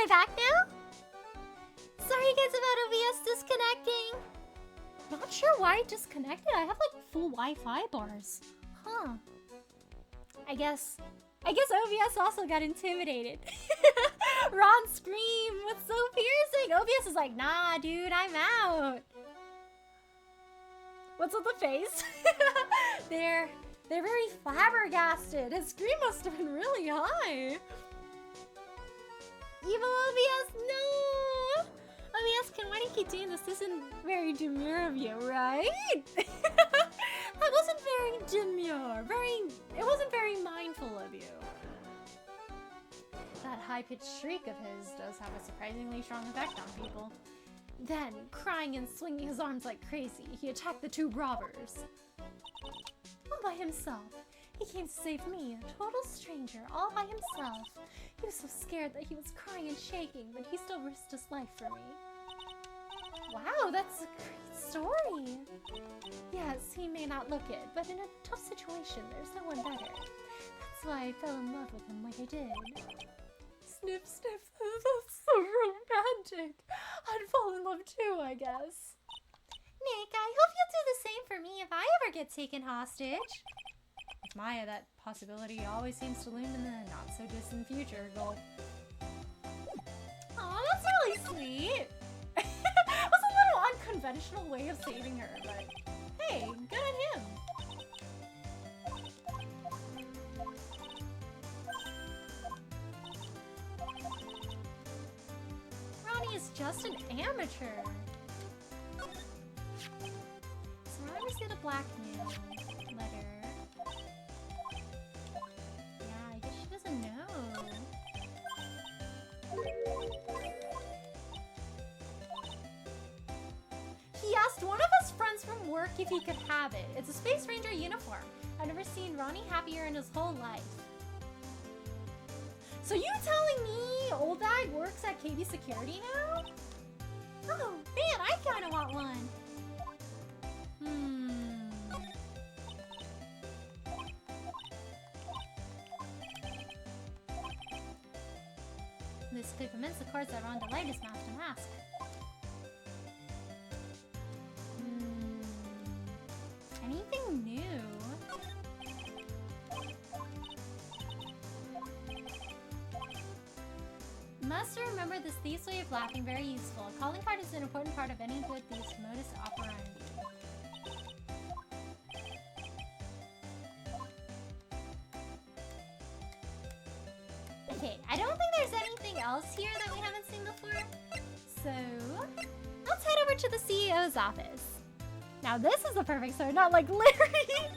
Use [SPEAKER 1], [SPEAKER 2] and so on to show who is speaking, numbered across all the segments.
[SPEAKER 1] I back now? Sorry guys about OBS disconnecting. Not sure why it disconnected. I have like full Wi-Fi bars. Huh. I guess OBS also got intimidated. Ron scream, what's so piercing? OBS is like, nah dude, I'm out. What's with the face? They're very flabbergasted. His scream must have been really high. Evil OBS, no! OBS, why do you keep doing this? This isn't very demure of you, right? That wasn't very demure. It wasn't very mindful of you. That high-pitched shriek of his does have a surprisingly strong effect on people. Then, crying and swinging his arms like crazy, he attacked the two robbers. All by himself. He came to save me, a total stranger, all by himself. He was so scared that he was crying and shaking, but he still risked his life for me. Wow, that's a great story. Yes, he may not look it, but in a tough situation, there's no one better. That's why I fell in love with him like I did. Sniff, sniff, that's so romantic. I'd fall in love too, I guess. Nick, I hope you'll do the same for me if I ever get taken hostage. With Maya, that possibility always seems to loom in the not-so-distant future, Gulp. Aw, that's really sweet. It was a little unconventional way of saving her, but hey, good on him. Ronnie is just an amateur. So I received a blackmail letter. Yeah, I guess she doesn't know. He asked one of his friends from work if he could have it. It's a Space Ranger uniform. I've never seen Ronnie happier in his whole life. So you telling me Old Bag works at KB Security now? Oh, man, I kind of want one. This could convince the courts that Ron Delightus masked a mask. Anything new? Must remember this thief's way of laughing, very useful. A calling card is an important part of any good thief's modus operandi. Okay, I don't think there's anything else here that we haven't seen before. So, let's head over to the CEO's office. Now this is the perfect sword, not like Larry!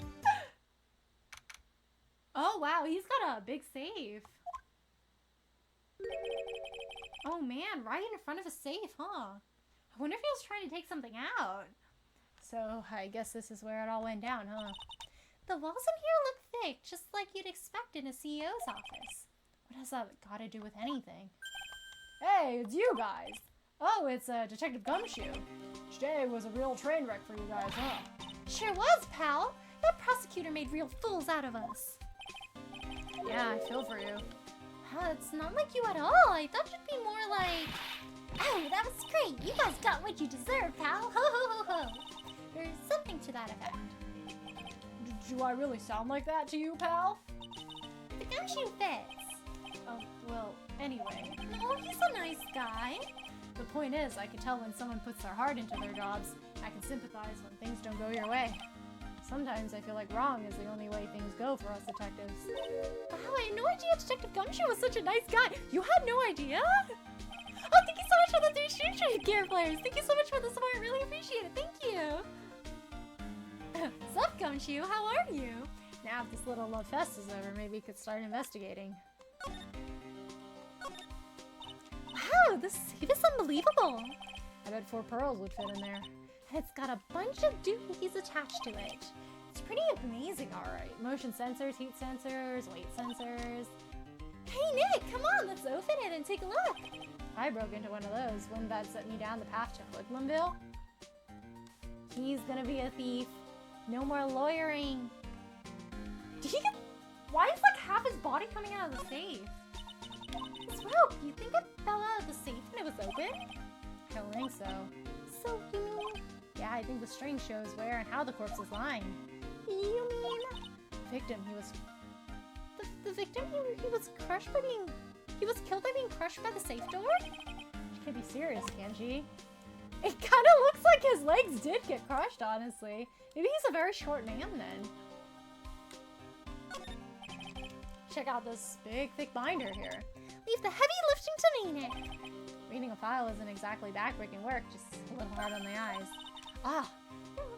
[SPEAKER 1] Oh wow, he's got a big safe. Oh man, right in front of a safe, huh? I wonder if he was trying to take something out. So, I guess this is where it all went down, huh? The walls in here look thick, just like you'd expect in a CEO's office. What has that got to do with anything? Hey, it's you guys! Oh, it's Detective Gumshoe. Today was a real train wreck for you guys, huh? Sure was, pal! That prosecutor made real fools out of us. Yeah, I feel for you. It's not like you at all. I thought you'd be more like... Oh, that was great! You guys got what you deserve, pal! Ho ho ho ho! There's something to that effect. Do I really sound like that to you, pal? The Gumshoe fits. Oh, well, anyway. Oh, he's a nice guy. The point is, I can tell when someone puts their heart into their jobs. I can sympathize when things don't go your way. Sometimes I feel like wrong is the only way things go for us detectives. Wow, I had no idea Detective Gumshoe was such a nice guy. You had no idea? Oh, thank you so much for the 3 Shoe Trade Gear players. Thank you so much for the support. Really appreciate it. Thank you. Sup, Gumshoe? How are you? Now, if this little love fest is over, maybe we could start investigating. Wow, this safe is unbelievable. I bet 4 pearls would fit in there. And it's got a bunch of doohickeys attached to it. It's pretty amazing, alright. Motion sensors, heat sensors, weight sensors. Hey Nick, come on, let's open it and take a look. I broke into one of those. Wouldn't that set me down the path to Hoodlumville? He's gonna be a thief. No more lawyering. Did he get... Why is like half his body coming out of the safe? This rope, you think it fell out of the safe when it was open? I don't think so. So, you mean? Yeah, I think the string shows where and how the corpse is lying. You mean? The victim, he was... The victim, he was crushed by being... He was killed by being crushed by the safe door? She can't be serious, can she? It kind of looks like his legs did get crushed, honestly. Maybe he's a very short man, then. Check out this big, thick binder here. Leave the heavy lifting to me, Nick. Reading a file isn't exactly backbreaking work, just a little hard on the eyes. Ah,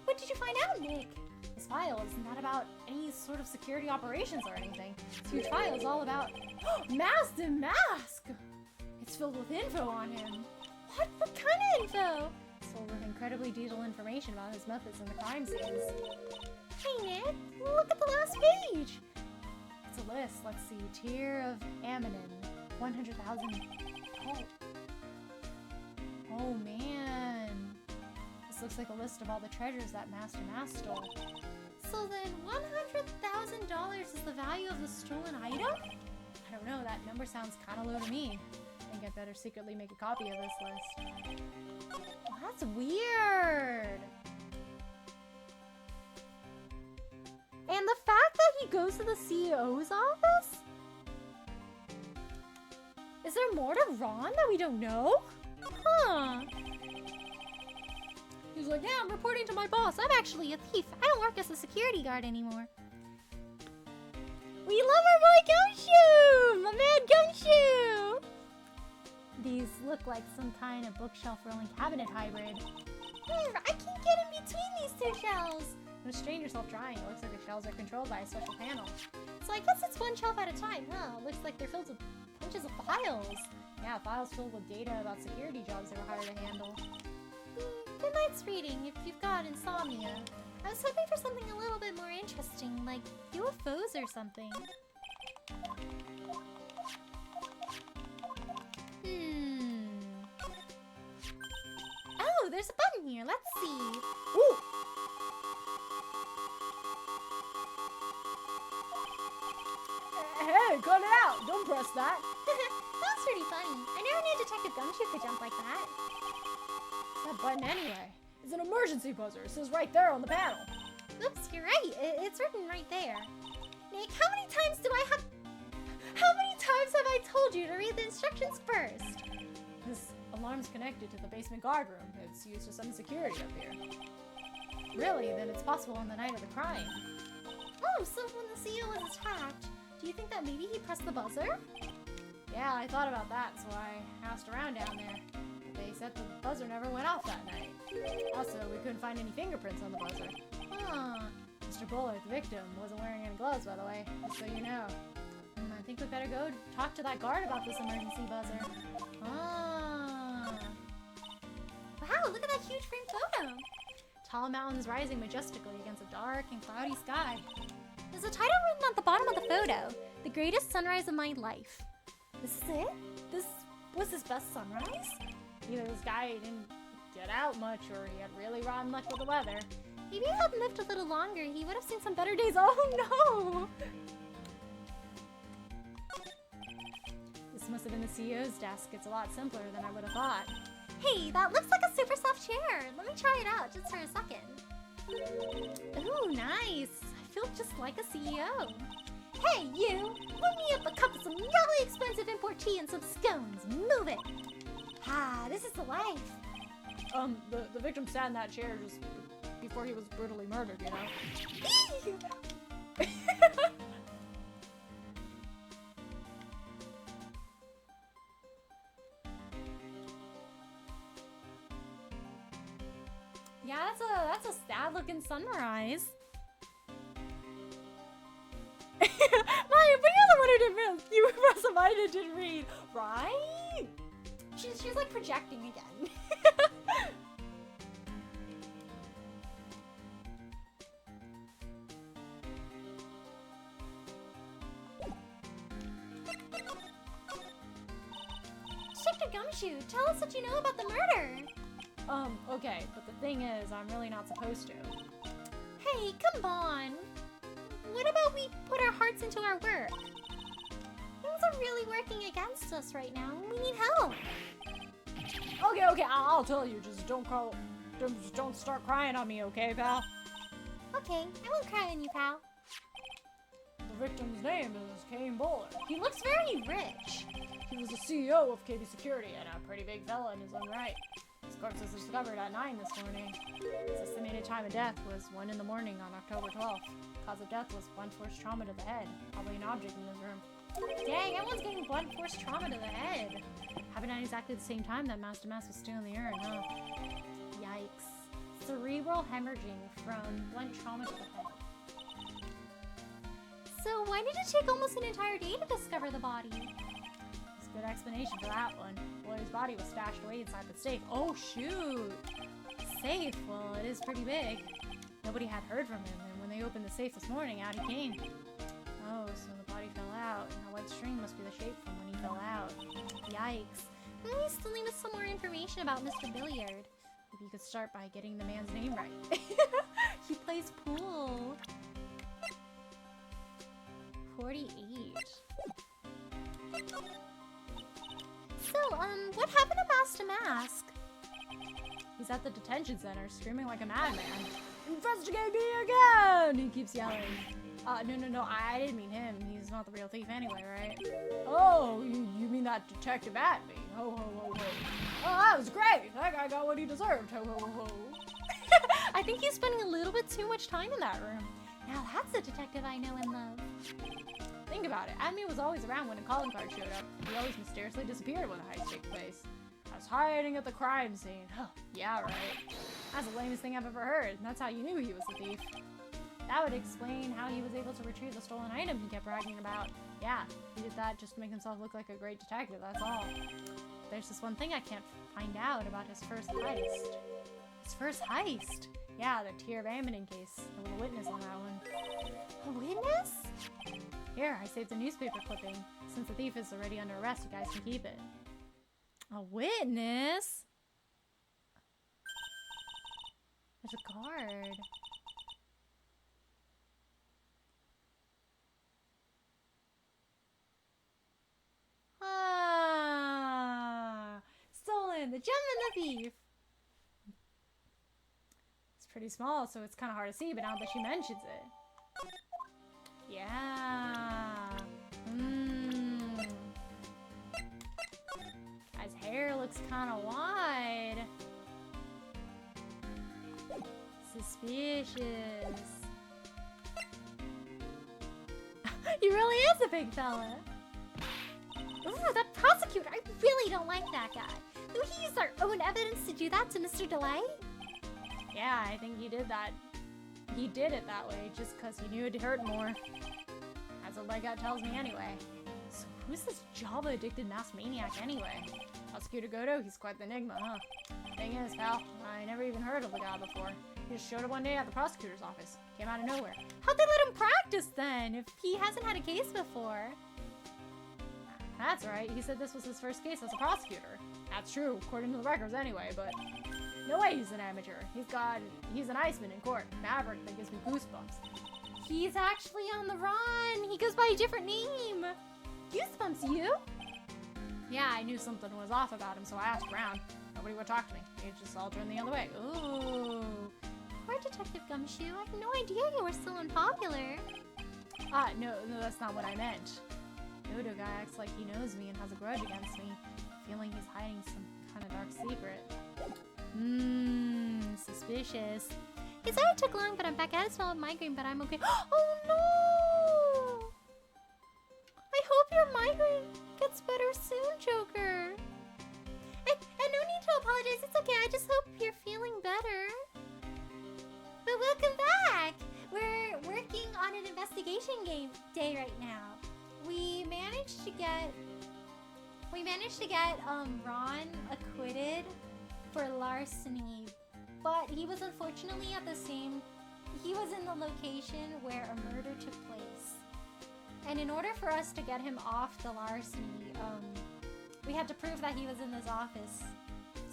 [SPEAKER 1] what did you find out, Nick? This file is not about any sort of security operations or anything. This huge file is all about Masked and Mask! It's filled with info on him. What kind of info? It's filled with incredibly detailed information about his methods and the crime scenes. Hey, Nick, look at the last page. It's a list. Let's see. Tear of Ammonin. 100,000. Oh, man. This looks like a list of all the treasures that Master Mask stole. So then $100,000 is the value of the stolen item? I don't know. That number sounds kind of low to me. I think I'd better secretly make a copy of this list. Well, that's weird. And the fact that he goes to the CEO's office? Is there more to Ron that we don't know? Huh. He's like, yeah, I'm reporting to my boss. I'm actually a thief. I don't work as a security guard anymore. We love our boy Gumshoe! My man Gumshoe! These look like some kind of bookshelf rolling cabinet hybrid. I can't get in between these two shelves. Don't strain yourself trying. It looks like the shelves are controlled by a special panel. So I guess it's one shelf at a time, huh? Looks like they're filled with bunches of files. Yeah, files filled with data about security jobs they were hired to handle. Good night's reading if you've got insomnia. I was hoping for something a little bit more interesting, like UFOs or something. Oh, there's a button here. Let's see. Ooh! Hey, cut it out! Don't press that! That was pretty funny. I never knew Detective Gumshoe could jump like that. What's that button anyway? It's an emergency buzzer. It says right there on the panel. Oops, you're right. It's written right there. Nick, how many times have I told you to read the instructions first? This alarm's connected to the basement guard room. It's used to summon security up here. Really? Then it's possible on the night of the crime. Oh, so when the CEO was attacked, do you think that maybe he pressed the buzzer? Yeah, I thought about that, so I asked around down there. But they said the buzzer never went off that night. Also, we couldn't find any fingerprints on the buzzer. Huh. Mr. Bullard, the victim, wasn't wearing any gloves, by the way, just so you know. I think we better go talk to that guard about this emergency buzzer. Ah. Wow, look at that huge framed photo! Tall mountains rising majestically against a dark and cloudy sky. There's a title written at the bottom of the photo. The greatest sunrise of my life. This is it? This was his best sunrise? Either this guy didn't get out much or he had really rotten luck with the weather. Maybe if he had lived a little longer, he would have seen some better days. Oh no! This must have been the CEO's desk. It's a lot simpler than I would have thought. Hey, that looks like a super soft chair. Let me try it out just for a second. Ooh, nice. I feel just like a CEO. Hey, you! Whip me up a cup of some really expensive import tea and some scones. Move it! Ah, this is the life. The victim sat in that chair just before he was brutally murdered, you know? Yeah, that's a sad-looking sunrise. Maya, but you're the one who didn't read. You pressed a button and didn't read, right? She's like projecting again. Dr. Gumshoe, tell us what you know about the murder. Okay, but the thing is, I'm really not supposed to. Hey, come on. What about we put our hearts into our work? things are really working against us right now. We need help.
[SPEAKER 2] Okay, I'll tell you. Just don't start crying on me, okay, pal?
[SPEAKER 1] Okay, I won't cry on you, pal.
[SPEAKER 2] The victim's name is Kane Bowler.
[SPEAKER 1] He looks very rich.
[SPEAKER 2] He was the CEO of KB Security and a pretty big fella in his own right. His corpse was discovered at 9 this morning. His estimated time of death was 1 in the morning on October 12th. Cause of death was blunt force trauma to the head. Probably an object in the room.
[SPEAKER 1] Dang, everyone's getting blunt force trauma to the head. Happened at exactly the same time that Master Mass was still in the urn, huh? Yikes. Cerebral hemorrhaging from blunt trauma to the head. So why did it take almost an entire day to discover the body?
[SPEAKER 2] There's a good explanation for that one. Boy's body was stashed away inside the safe. Oh, shoot!
[SPEAKER 1] Safe? Well, it is pretty big.
[SPEAKER 2] Nobody had heard from him, and when they opened the safe this morning, out he came.
[SPEAKER 1] Oh, so the body fell out, and the white string must be the shape from when he fell out. Yikes. Maybe we still need some more information about Mr. Billiard.
[SPEAKER 2] Maybe you could start by getting the man's name right.
[SPEAKER 1] He plays pool. 48. So, what happened to Master Mask?
[SPEAKER 2] He's at the detention center, screaming like a madman. Investigate me again! He keeps yelling. No, I didn't mean him. He's not the real thief anyway, right? Oh, you mean that detective at me? Ho, ho, ho, ho. Oh, that was great! That guy got what he deserved. Ho, ho, ho, ho.
[SPEAKER 1] I think he's spending a little bit too much time in that room. Now that's the detective I know and love.
[SPEAKER 2] Think about it. Admin was always around when a calling card showed up. He always mysteriously disappeared when the heist took place. I was hiding at the crime scene. Huh, yeah, right. That's the lamest thing I've ever heard. And that's how you knew he was the thief. That would explain how he was able to retrieve the stolen item he kept bragging about. Yeah, he did that just to make himself look like a great detective, that's all. There's this one thing I can't find out about his first heist.
[SPEAKER 1] His first heist?
[SPEAKER 2] Yeah, the tier abandonment case. There was a witness on that one.
[SPEAKER 1] A witness?
[SPEAKER 2] Here, I saved the newspaper clipping. Since the thief is already under arrest, you guys can keep it.
[SPEAKER 1] A witness? There's a card. Ah! Stolen! The gem and the thief!
[SPEAKER 2] It's pretty small, so it's kind of hard to see, but now that she mentions it. Yeah. Guy's hair looks kind of wide. Suspicious.
[SPEAKER 1] He really is a big fella. Ooh, that prosecutor! I really don't like that guy. Did he use our own evidence to do that to Mr. Delay?
[SPEAKER 2] Yeah, I think he did that. He did it that way just because he knew it'd hurt more. That's what my gut tells me anyway. So who's this Java-addicted mass maniac anyway? Prosecutor Godo, he's quite the enigma, huh? Thing is, pal, I never even heard of the guy before. He just showed up one day at the prosecutor's office. Came out of nowhere.
[SPEAKER 1] How'd they let him practice then, if he hasn't had a case before?
[SPEAKER 2] That's right, he said this was his first case as a prosecutor. That's true, according to the records anyway, but no way he's an amateur. He's an Iceman in court. Maverick that gives me goosebumps.
[SPEAKER 1] He's actually on the run. He goes by a different name. Goosebumps, you?
[SPEAKER 2] Yeah, I knew something was off about him, so I asked around. Nobody would talk to me. They just all turned the other way.
[SPEAKER 1] Ooh. Poor Detective Gumshoe. I had no idea you were so unpopular.
[SPEAKER 2] No, that's not what I meant. Dodo guy acts like he knows me and has a grudge against me, feeling he's hiding some kind of dark secret.
[SPEAKER 1] Suspicious. His eye took long, but I'm back at it, smell of migraine, but I'm okay. Oh no! I hope your migraine gets better soon, Joker. And no need to apologize, it's okay, I just hope you're feeling better. But welcome back! We're working on an investigation day right now. We managed to get Ron acquitted for larceny, but he was unfortunately he was in the location where a murder took place. And in order for us to get him off the larceny, we had to prove that he was in this office.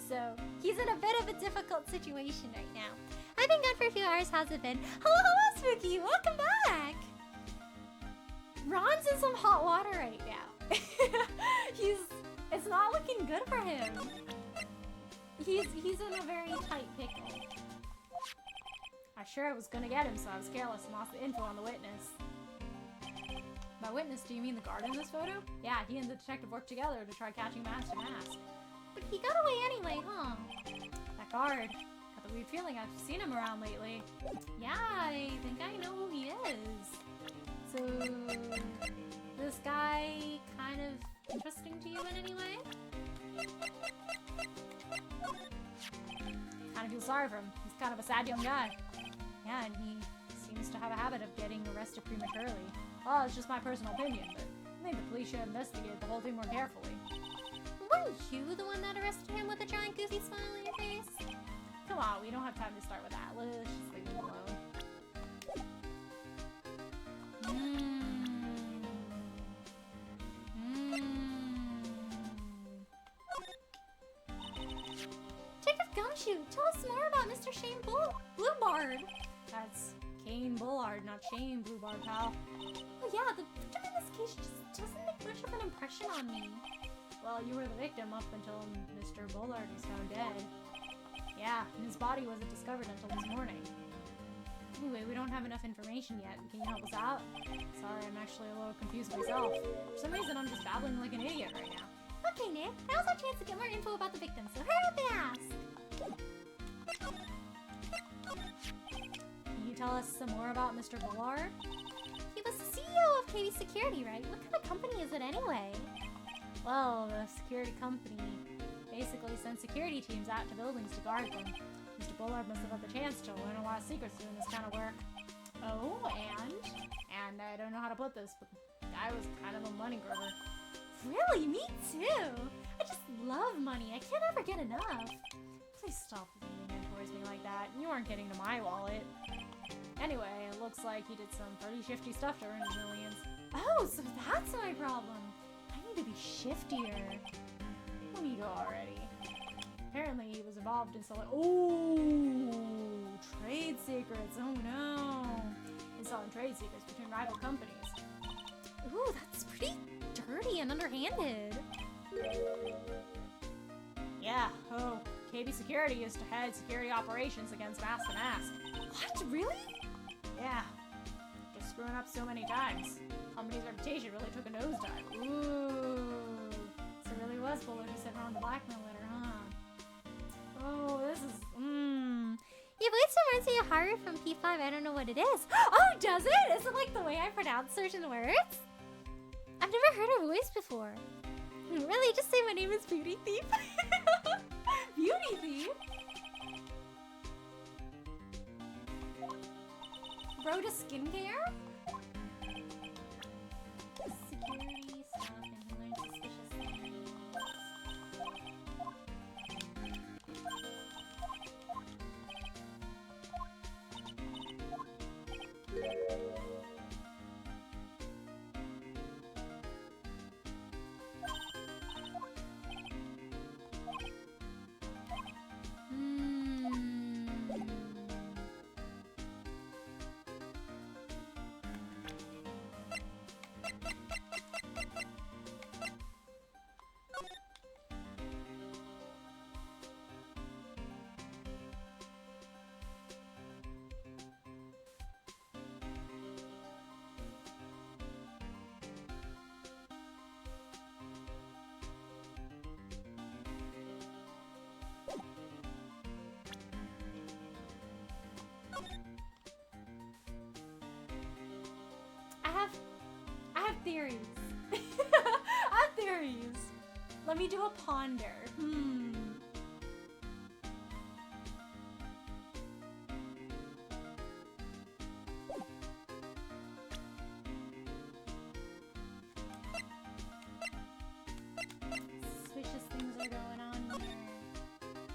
[SPEAKER 1] So he's in a bit of a difficult situation right now. I've been gone for a few hours. How's it been? Hello, Spooky. Welcome back. Ron's in some hot water right now. It's not looking good for him. He's in a very tight pickle.
[SPEAKER 2] I sure was gonna get him, so I was careless and lost the info on the witness. By witness, do you mean the guard in this photo? Yeah, he and the detective worked together to try catching Master Mask.
[SPEAKER 1] But he got away anyway, huh?
[SPEAKER 2] That guard. Got the weird feeling I've seen him around lately.
[SPEAKER 1] Yeah, I think I know who he is.
[SPEAKER 2] So, this guy kind of interesting to you in any way? Kind of feel sorry for him. He's kind of a sad young guy. Yeah, and he seems to have a habit of getting arrested prematurely. Well, it's just my personal opinion, but I think the police should investigate the whole thing more carefully.
[SPEAKER 1] Weren't you the one that arrested him with a giant goofy smile on your face?
[SPEAKER 2] Come on, we don't have time to start with that. Let's just leave him alone.
[SPEAKER 1] Detective Gumshoe, tell us more about Mr. Shane Bluebard.
[SPEAKER 2] That's Kane Bullard, not Shane Bluebard, pal.
[SPEAKER 1] Oh yeah, the victim in this case just doesn't make much of an impression on me.
[SPEAKER 2] Well, you were the victim up until Mr. Bullard was found dead. Yeah, and his body wasn't discovered until this morning. Anyway, we don't have enough information yet. Can you help us out? Sorry, I'm actually a little confused myself. For some reason, I'm just babbling like an idiot right now.
[SPEAKER 1] Okay, Nick. Now's our chance to get more info about the victim, so hurry up and ask.
[SPEAKER 2] Can you tell us some more about Mr. Bullard?
[SPEAKER 1] He was the CEO of KB Security, right? What kind of company is it anyway?
[SPEAKER 2] Well, the security company basically sends security teams out to buildings to guard them. Mr. Bullard must have had the chance to learn a lot of secrets doing this kind of work.
[SPEAKER 1] Oh, and?
[SPEAKER 2] And I don't know how to put this, but the guy was kind of a money grubber.
[SPEAKER 1] Really? Me too! I just love money. I can't ever get enough.
[SPEAKER 2] Please stop leaning in towards me like that. You aren't getting to my wallet. Anyway, it looks like he did some pretty shifty stuff to earn his millions.
[SPEAKER 1] Oh, so that's my problem. I need to be shiftier.
[SPEAKER 2] Let me go already. Apparently he was involved in selling— oh, trade secrets. Oh no. In selling trade secrets between rival companies.
[SPEAKER 1] Ooh, that's pretty dirty and underhanded.
[SPEAKER 2] Yeah, oh, KB Security used to head security operations against Mask to Mask.
[SPEAKER 1] What? Really?
[SPEAKER 2] Yeah. Just screwing up so many times. Company's reputation really took a nosedive. Ooh. So it really was Bullard who sent around the blackmail letter, huh? Oh, this is,
[SPEAKER 1] Your voice reminds me of Haru from P5. I don't know what it is. Oh, does it? Is it like the way I pronounce certain words? I've never heard her voice before. Really? Just say my name is Beauty Thief? Beauty Thief? Bro to skincare? Security stuff and he learns suspicious things. I have theories. I have theories. Let me do a ponder. Suspicious things are going on here.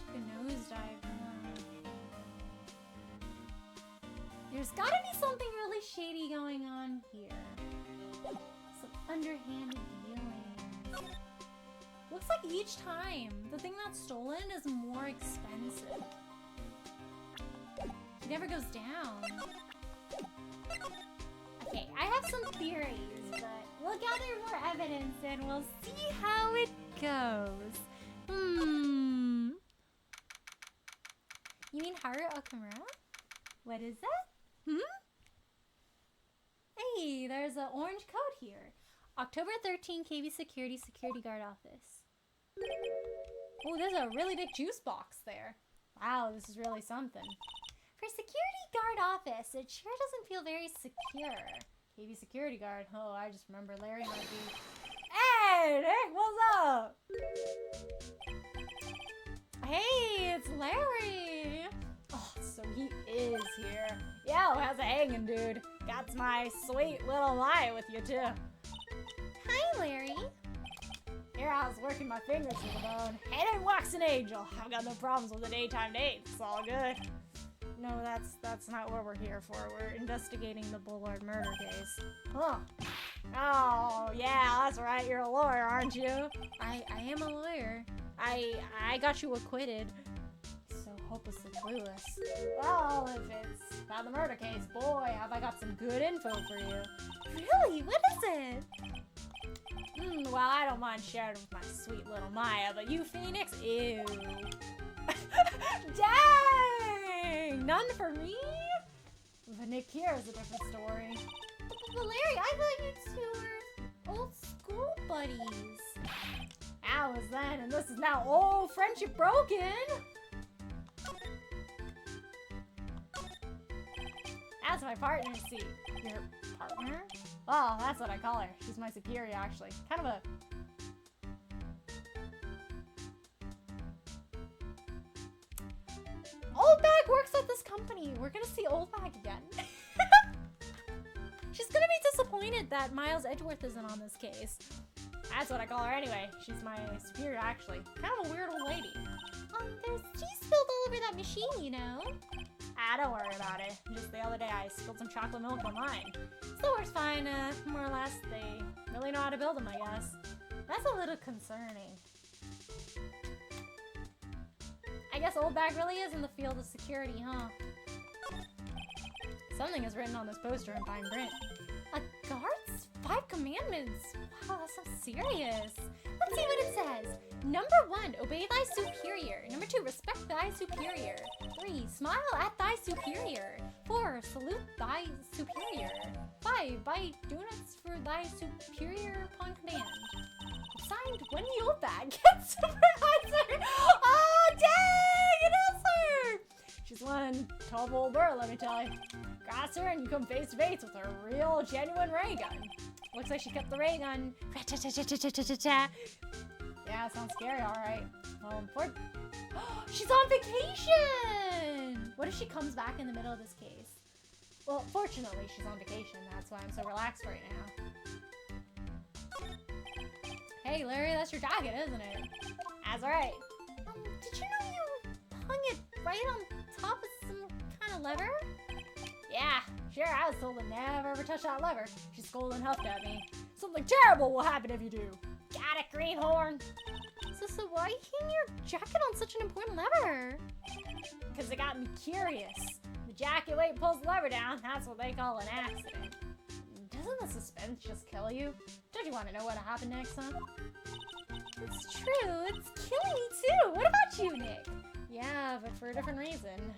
[SPEAKER 1] Took a nosedive. There's gotta be something really shady going on here. Some underhanded dealings. Looks like each time, the thing that's stolen is more expensive. It never goes down. Okay, I have some theories, but We'll gather more evidence and we'll see how it goes. You mean Haru Okamura? What is that? Hey, there's an orange code here. October 13, KB Security Guard Office.
[SPEAKER 2] Oh, there's a really big juice box there. Wow, this is really something.
[SPEAKER 1] For security guard office, it sure doesn't feel very secure.
[SPEAKER 2] KB Security Guard. Oh, I just remember Larry might be... Hey, Nick, what's up? Hey, it's Larry. Oh, so he is here. Yo, how's it hanging, dude? Got my sweet little Maya with you, too.
[SPEAKER 1] Hi, Larry.
[SPEAKER 2] Here I was working my fingers to the bone. Hey, it walks an angel. I've got no problems with the daytime dates. It's all good. No, that's not what we're here for. We're investigating the Bullard murder case. Huh. Oh, yeah, that's right. You're a lawyer, aren't you?
[SPEAKER 1] I am a lawyer.
[SPEAKER 2] I got you acquitted. So hopelessly clueless. Well, if it's about the murder case, boy, have I got some good info for you.
[SPEAKER 1] Really? What is it?
[SPEAKER 2] Well, I don't mind sharing with my sweet little Maya, but you, Phoenix? Ew. Dang! None for me? But Nick here is a different story.
[SPEAKER 1] But Larry, I thought you two were old school buddies.
[SPEAKER 2] That was then, and this is now old friendship broken. That's my partner, see. Your partner? Oh, that's what I call her. She's my superior, actually. Kind of a... Oldbag works at this company. We're gonna see Oldbag again. She's gonna be disappointed that Miles Edgeworth isn't on this case. That's what I call her anyway. She's my superior, actually. Kind of a weird old lady.
[SPEAKER 1] There's cheese spilled all over that machine, you know?
[SPEAKER 2] Don't worry about it. Just the other day I spilled some chocolate milk on mine.
[SPEAKER 1] So works fine, more or less.
[SPEAKER 2] They really know how to build them, I guess. That's a little concerning. I guess Oldbag really is in the field of security, huh? Something is written on this poster in fine print.
[SPEAKER 1] A guard's 5 commandments. Wow, that sounds serious. Let's see what it says. Number 1, obey thy superior. Number 2, respect thy superior. 3, smile at thy superior. 4, salute thy superior. 5, buy donuts for thy superior upon command. Signed, Wendy Oldbag, Get Supervisor. Oh, dang, it is her. She's one tough old girl, let me tell you. Cross her and you come face to face with her real, genuine ray gun. Looks like she kept the ray gun. Yeah, sounds scary, alright. She's on vacation! What if she comes back in the middle of this case? Well, fortunately, she's on vacation. That's why I'm so relaxed right now. Hey, Larry, that's your jacket, isn't it? That's right. Did you know you hung it right on top of some kind of lever?
[SPEAKER 2] Yeah, sure, I was told to never ever touch that lever. She scolded and huffed at me. Something terrible will happen if you do. Got it, greenhorn?
[SPEAKER 1] So why hang your jacket on such an important lever?
[SPEAKER 2] Because it got me curious. The jacket weight pulls the lever down. That's what they call an accident. Doesn't the suspense just kill you? Don't you want to know what happened next, huh?
[SPEAKER 1] It's true. It's killing me too. What about you, Nick?
[SPEAKER 2] Yeah, but for a different reason.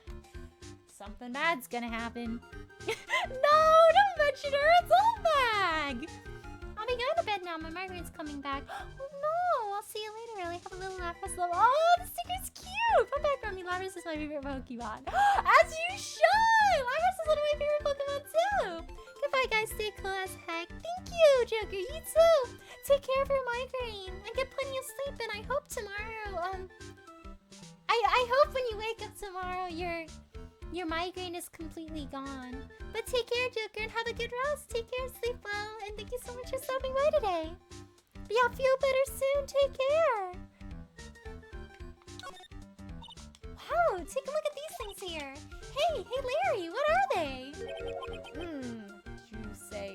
[SPEAKER 2] Something bad's gonna happen.
[SPEAKER 1] No, don't mention her. It's Oldbag. I'll be going to bed now. My migraine's coming back. Oh no, I'll see you later. I'll have a little Lapras love. Oh, the sticker's cute. Fun fact about me, Lapras is my favorite Pokemon. As you should. Lapras is one of my favorite Pokemon too. Goodbye, guys. Stay cool as heck. Thank you, Joker. You too. Take care of your migraine and get plenty of sleep. And I hope tomorrow, I hope when you wake up tomorrow, your migraine is completely gone. But take care, Joker, and have a good rest. Take care, sleep well, and thank you so much for stopping by today. Y'all feel better soon. Take care. Wow, take a look at these things here. Hey, Larry, what are they?
[SPEAKER 2] You say,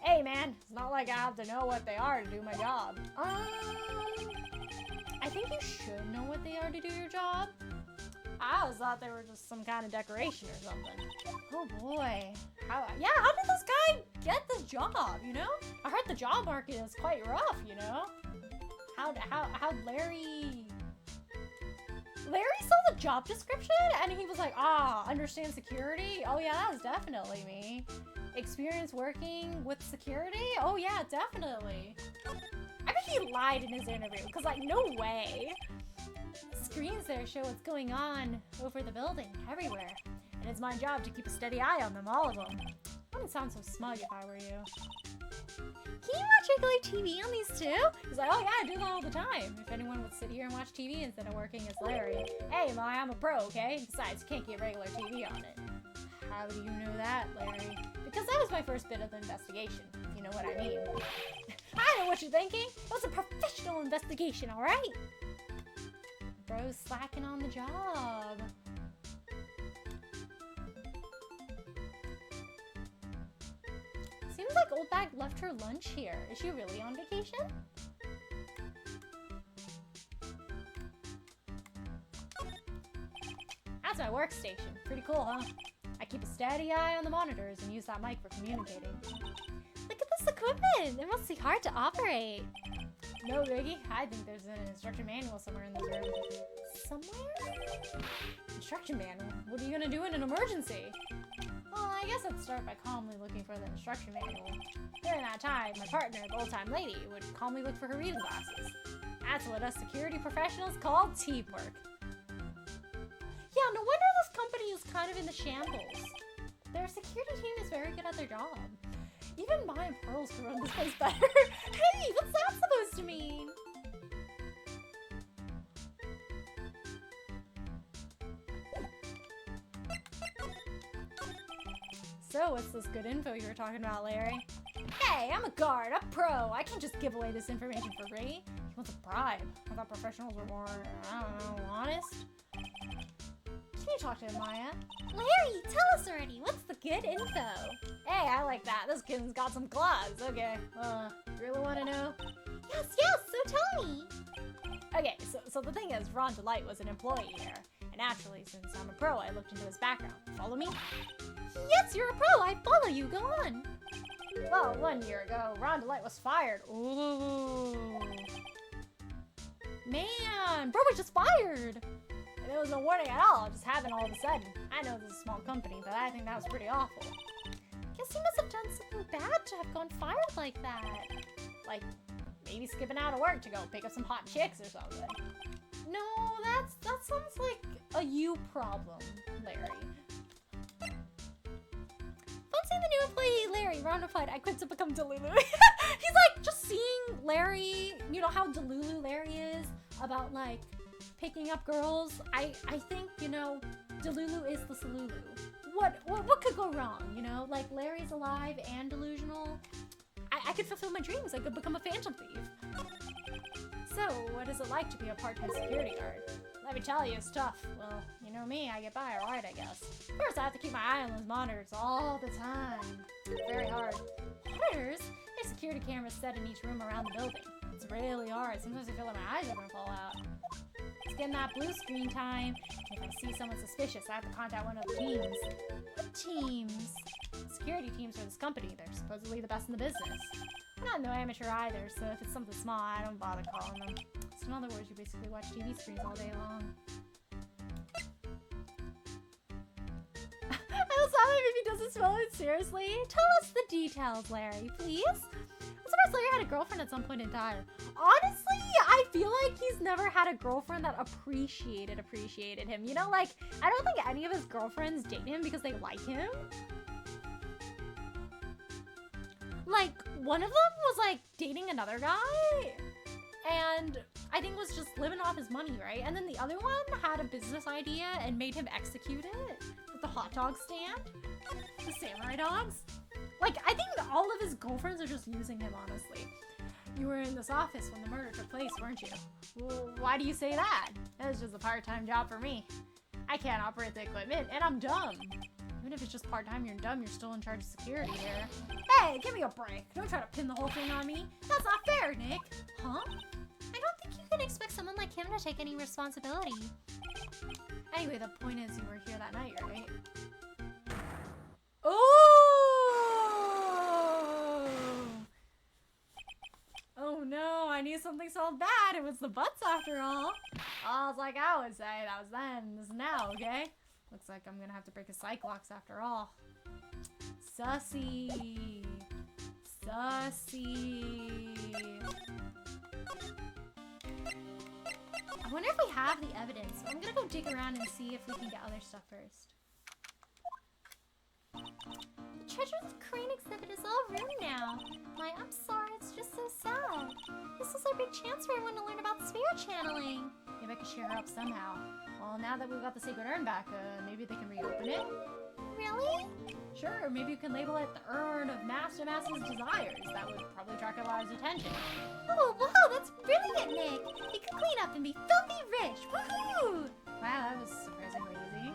[SPEAKER 2] Hey, man, it's not like I have to know what they are to do my job. I think you should know what they are to do your job. I always thought they were just some kind of decoration or something.
[SPEAKER 1] Oh boy.
[SPEAKER 2] How did this guy get this job, you know? I heard the job market is quite rough, you know? How'd Larry saw the job description and he was like, understand security? Oh yeah, that was definitely me. Experience working with security? Oh yeah, definitely. I bet he lied in his interview, because like, no way. Screens there show what's going on over the building, everywhere. And it's my job to keep a steady eye on them, all of them. I wouldn't sound so smug if I were you.
[SPEAKER 1] Can you watch regular TV on these too?
[SPEAKER 2] He's like, oh yeah, I do that all the time. If anyone would sit here and watch TV instead of working as Larry. Hey, Maya, I'm a pro, okay? Besides, you can't get regular TV on it. How do you know that, Larry? Because that was my first bit of the investigation, if you know what I mean. I know what you're thinking. It was a professional investigation, alright?
[SPEAKER 1] Bro's slacking on the job. Seems like Old Bag left her lunch here. Is she really on vacation?
[SPEAKER 2] That's my workstation. Pretty cool, huh? I keep a steady eye on the monitors and use that mic for communicating.
[SPEAKER 1] Look at this equipment! It must be hard to operate.
[SPEAKER 2] No, Riggy. I think there's an instruction manual somewhere in this room.
[SPEAKER 1] Somewhere?
[SPEAKER 2] Instruction manual? What are you gonna do in an emergency? Well, I guess I'd start by calmly looking for the instruction manual. During that time, my partner, the old-time lady, would calmly look for her reading glasses. That's what us security professionals call teamwork.
[SPEAKER 1] Yeah, no wonder this company is kind of in the shambles. Their security team is very good at their job.
[SPEAKER 2] Even Maya and Pearls could run this place better.
[SPEAKER 1] Hey, what's that supposed to mean?
[SPEAKER 2] So, what's this good info you were talking about, Larry? Hey, I'm a guard, a pro. I can't just give away this information for free. He wants a bribe. I thought professionals were more, I don't know, honest. Can you talk to him, Maya?
[SPEAKER 1] Larry, tell us already. What's the good info?
[SPEAKER 2] Hey, I like that. This kitten's got some claws. Okay, you really want to know?
[SPEAKER 1] Yes, so tell me.
[SPEAKER 2] Okay, so the thing is, Ron Delight was an employee here. And naturally, since I'm a pro, I looked into his background. Follow me?
[SPEAKER 1] Yes, you're a pro. I follow you. Go on.
[SPEAKER 2] Well, 1 year ago, Ron Delight was fired. Ooh.
[SPEAKER 1] Man, bro was just fired.
[SPEAKER 2] And there was no warning at all. It just happened all of a sudden. I know this is a small company, but I think that was pretty awful.
[SPEAKER 1] Guess he must have done something bad to have gone fired like that.
[SPEAKER 2] Like, maybe skipping out of work to go pick up some hot chicks or something.
[SPEAKER 1] No, that sounds like a you problem, Larry. Fancy the new employee, Larry. Ron replied, I quit to become Delulu. He's like, just seeing Larry, you know how Delulu Larry is about like picking up girls. I think, you know, Delulu is the Salulu. What could go wrong, you know? Like, Larry's alive and delusional. I could fulfill my dreams. I could become a phantom thief.
[SPEAKER 2] So, what is it like to be a part-time security guard? Let me tell you, it's tough. Well, you know me, I get by alright, I guess. First, I have to keep my eye on those monitors all the time. Very hard.
[SPEAKER 1] Monitors?
[SPEAKER 2] There's security cameras set in each room around the building. It's really hard. Sometimes I feel like my eyes are gonna fall out. It's getting that blue screen time. If I see someone suspicious, I have to contact one of the teams.
[SPEAKER 1] What teams?
[SPEAKER 2] Security teams for this company. They're supposedly the best in the business. I'm not no amateur either, so if it's something small, I don't bother calling them. So in other words, you basically watch TV screens all day long.
[SPEAKER 1] I was sorry if he doesn't spell it seriously. Tell us the details, Larry, please. I'm surprised Larry had a girlfriend at some point in time. Honestly, I feel like he's never had a girlfriend that appreciated him. You know, like, I don't think any of his girlfriends date him because they like him. Like, one of them was, like, dating another guy, and I think was just living off his money, right? And then the other one had a business idea and made him execute it with the hot dog stand, the samurai dogs. Like, I think all of his girlfriends are just using him, honestly.
[SPEAKER 2] You were in this office when the murder took place, weren't you? Well, why do you say that? That was just a part-time job for me. I can't operate the equipment, and I'm dumb.
[SPEAKER 1] Even
[SPEAKER 2] if it's just part-time, you're dumb, you're still in charge of security here. Hey, give me a break. Don't try to pin the whole thing on me. That's not fair, Nick.
[SPEAKER 1] Huh? I don't think you can expect someone like him to take any responsibility.
[SPEAKER 2] Anyway, the point is you were here that night, right?
[SPEAKER 1] Oh!
[SPEAKER 2] Oh no, I knew something so bad. It was the butts after all. I was like, I would say that was then, this is now, okay? Looks like I'm gonna have to break a psych locks after all. Sussy. Sussy.
[SPEAKER 1] I wonder if we have the evidence. I'm gonna go dig around and see if we can get other stuff first. The Treasure of the Crane exhibit is all ruined now. I'm sorry, it's just so sad. This was our big chance for everyone to learn about spirit channeling.
[SPEAKER 2] Maybe I could cheer her up somehow. Well, now that we've got the sacred urn back, maybe they can reopen it?
[SPEAKER 1] Really?
[SPEAKER 2] Sure, maybe you can label it the Urn of Master Mass's Desires. That would probably attract a lot of attention.
[SPEAKER 1] Oh, wow, that's brilliant, Nick. You can clean up and be filthy rich. Woohoo!
[SPEAKER 2] Wow, that was surprisingly easy.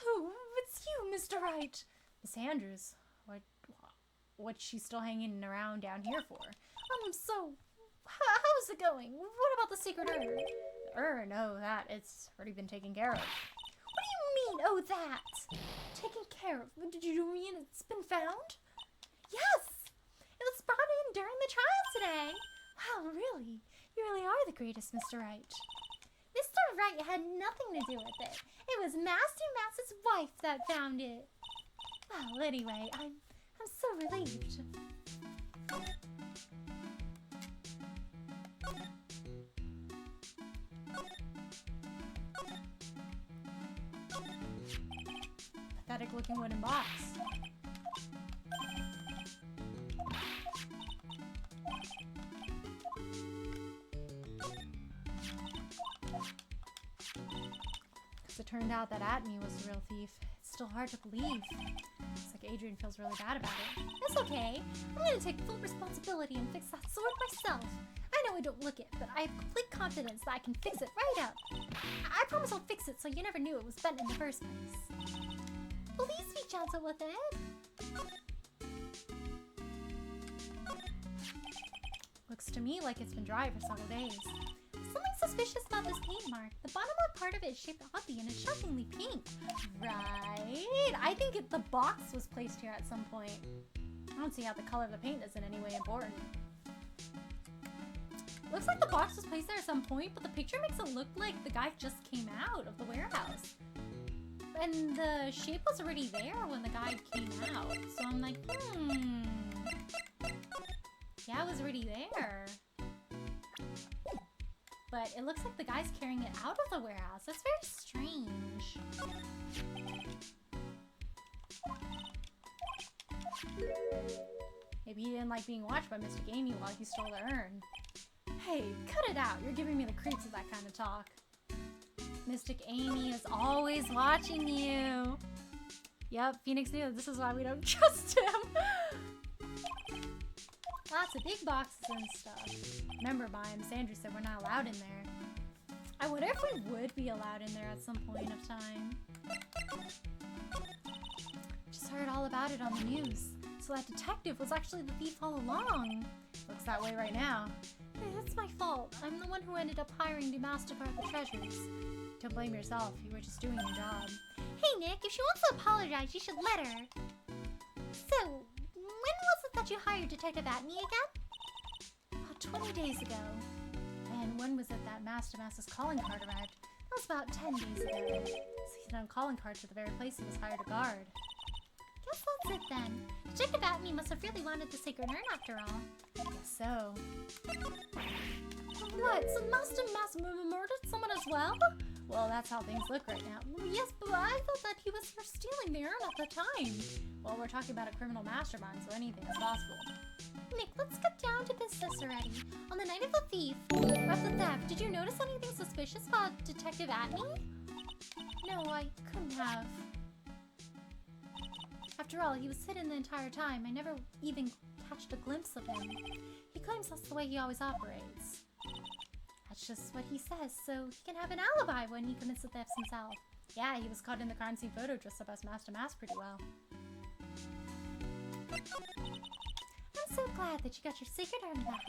[SPEAKER 2] Oh, it's you, Mr. Wright. Miss Andrews, what's she still hanging around down here for?
[SPEAKER 1] So, how's it going? What about the secret urn?
[SPEAKER 2] The urn, oh, it's already been taken care of.
[SPEAKER 1] What do you mean, oh, that? Taken care of? Did you mean it's been found? Yes! It was brought in during the trial today. Wow, really? You really are the greatest, Mr. Wright. Mr. Wright had nothing to do with it. It was Master Mass's wife that found it. Well, anyway, I'm so relieved.
[SPEAKER 2] Pathetic looking wooden box. Because it turned out that Atney was the real thief. It's still hard to believe. It's like Adrian feels really bad about it.
[SPEAKER 1] That's okay. I'm gonna take full responsibility and fix that sword myself. I know I don't look it, but I have complete confidence that I can fix it right up. I promise I'll fix it so you never knew it was bent in the first place. Please be gentle with it.
[SPEAKER 2] Looks to me like it's been dry for several days.
[SPEAKER 1] Something suspicious about this paint mark. The bottom left part of it is shaped oddly and it's shockingly pink.
[SPEAKER 2] Right? I think the box was placed here at some point. I don't see how the color of the paint is in any way important. Looks like the box was placed there at some point, but the picture makes it look like the guy just came out of the warehouse. And the shape was already there when the guy came out. So I'm like, yeah, it was already there. But it looks like the guy's carrying it out of the warehouse. That's very strange. Maybe he didn't like being watched by Mr. Gamey while he stole the urn. Hey, cut it out. You're giving me the creeps with that kind of talk. Mystic Amy is always watching you. Yep, Phoenix knew this is why we don't trust him. Lots of big boxes and stuff. Remember, Miss Andrews said we're not allowed in there. I wonder if we would be allowed in there at some point of time. Just heard all about it on the news. So that detective was actually the thief all along. Looks that way right now.
[SPEAKER 1] Hey, that's my fault. I'm the one who ended up hiring Dumas to guard the treasures.
[SPEAKER 2] Don't blame yourself. You were just doing your job.
[SPEAKER 1] Hey, Nick, if she wants to apologize, you should let her. So, when was it that you hired Detective Atney again?
[SPEAKER 2] About 20 days ago. And when was it that Master Mass's calling card arrived? That was about 10 days ago. So he's on calling cards to the very place he was hired to guard.
[SPEAKER 1] Guess that's it then. Detective Atney must have really wanted the sacred urn after all.
[SPEAKER 2] Guess so.
[SPEAKER 1] What? So Master Mass murdered someone as well?
[SPEAKER 2] Well, that's how things look right now.
[SPEAKER 1] Yes, but I thought that he was here stealing the urn at the time.
[SPEAKER 2] Well, we're talking about a criminal mastermind, so anything is possible.
[SPEAKER 1] Nick, let's get down to business already. On the night of the theft, did you notice anything suspicious about Detective Atney?
[SPEAKER 2] No, I couldn't have. After all, he was hidden the entire time. I never even catched a glimpse of him. He
[SPEAKER 1] claims that's the way he always operates. That's just what he says, so he can have an alibi when he commits the thefts himself. Yeah, he was caught in the crime scene photo dressed up as Master Mass pretty well. I'm so glad that you got your secret urn back.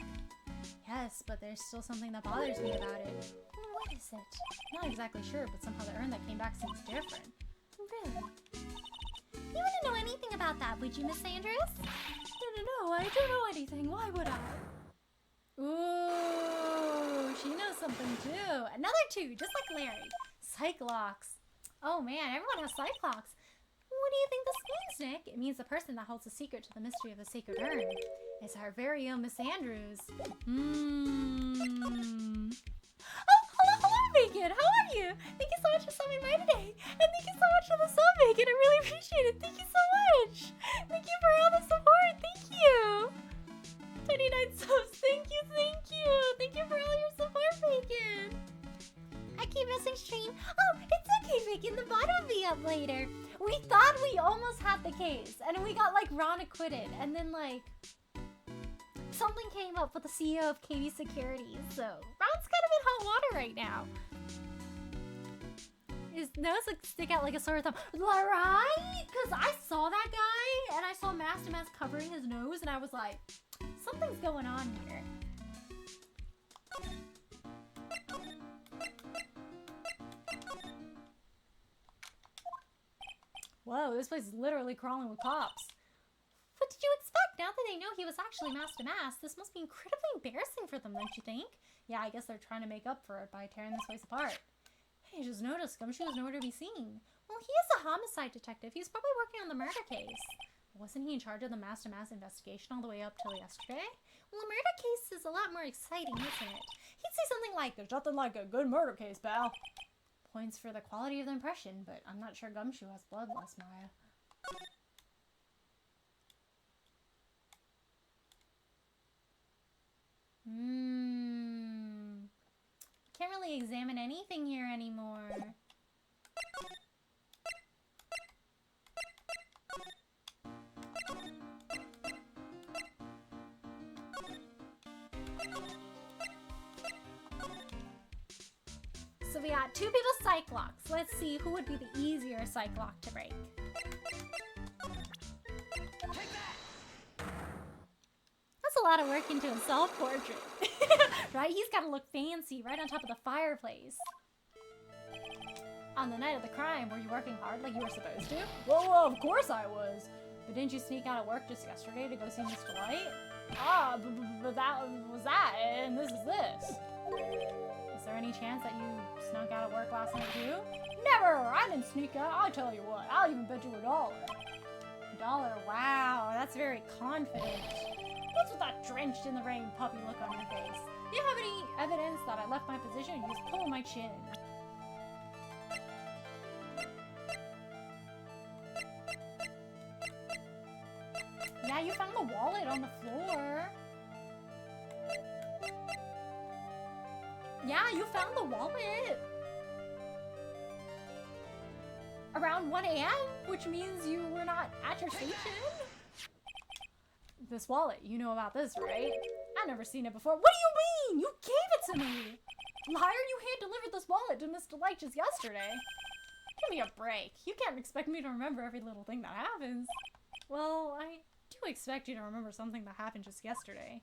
[SPEAKER 1] Yes, but there's still something that bothers me about it. What is it? Not exactly sure, but somehow the urn that came back seems different. Really? You wouldn't know anything about that, would you, Miss Andrews? No, I don't know anything. Why would I? Ooh, she knows something too. Another two, just like Larry. Cyclops. Oh man, everyone has Cyclops. What do you think this means, Nick? It means the person that holds the secret to the mystery of the sacred urn is our very own Miss Andrews. Oh, hello, Bacon. How are you? Thank you so much for stopping by today. And thank you so much for the sub, Bacon. I really appreciate it. Thank you so much. Thank you for all the support. Thank you. 29 subs. Thank you, thank you. Thank you for all your support, Bacon. I keep missing stream. Oh, it's okay, Bacon. The bot will be up later. We thought we almost had the case, and we got, like, Ron acquitted, and then, like, something came up with the CEO of KB Securities, so Ron's kind of in hot water right now. His nose like stick out like a sore thumb. Right? Because I saw that guy, and I saw Master Mass covering his nose, and I was like, something's going on here. Whoa, this place is literally crawling with cops. What did you expect? Now that they know he was actually Master Mass, this must be incredibly embarrassing for them, don't you think? Yeah, I guess they're trying to make up for it by tearing this place apart. Hey, just noticed Gumshoe is nowhere to be seen. Well, he is a homicide detective. He's probably working on the murder case. Wasn't he in charge of the Master Mass investigation all the way up till yesterday? Well, a murder case is a lot more exciting, isn't it? He'd say something like, "There's nothing like a good murder case, pal." Points for the quality of the impression, but I'm not sure Gumshoe has bloodlust, Maya. Can't really examine anything here anymore. So we got two people Cyclops. Let's see who would be the easier Cyclops to break. That's a lot of work into a self-portrait. Right? He's got to look fancy right on top of the fireplace. On the night of the crime, were you working hard like you were supposed to? Well, of course I was. But didn't you sneak out of work just yesterday to go see Mr. Light? Ah, but that was that, and this is this. Is there any chance that you snuck out of work last night too? Never! I didn't sneak out. I'll tell you what, I'll even bet you $1. $1? Wow, that's very confident. What's with that drenched in the rain puppy look on your face? Do you have any evidence that I left my position? You just pull my chin. Yeah, you found the wallet on the floor. Yeah, you found the wallet. Around 1 a.m., which means you were not at your station. This wallet, you know about this, right? I've never seen it before. What do you mean? You gave it to me. Liar, you hand-delivered this wallet to Mr. Light just yesterday. Give me a break. You can't expect me to remember every little thing that happens. Well, I do expect you to remember something that happened just yesterday.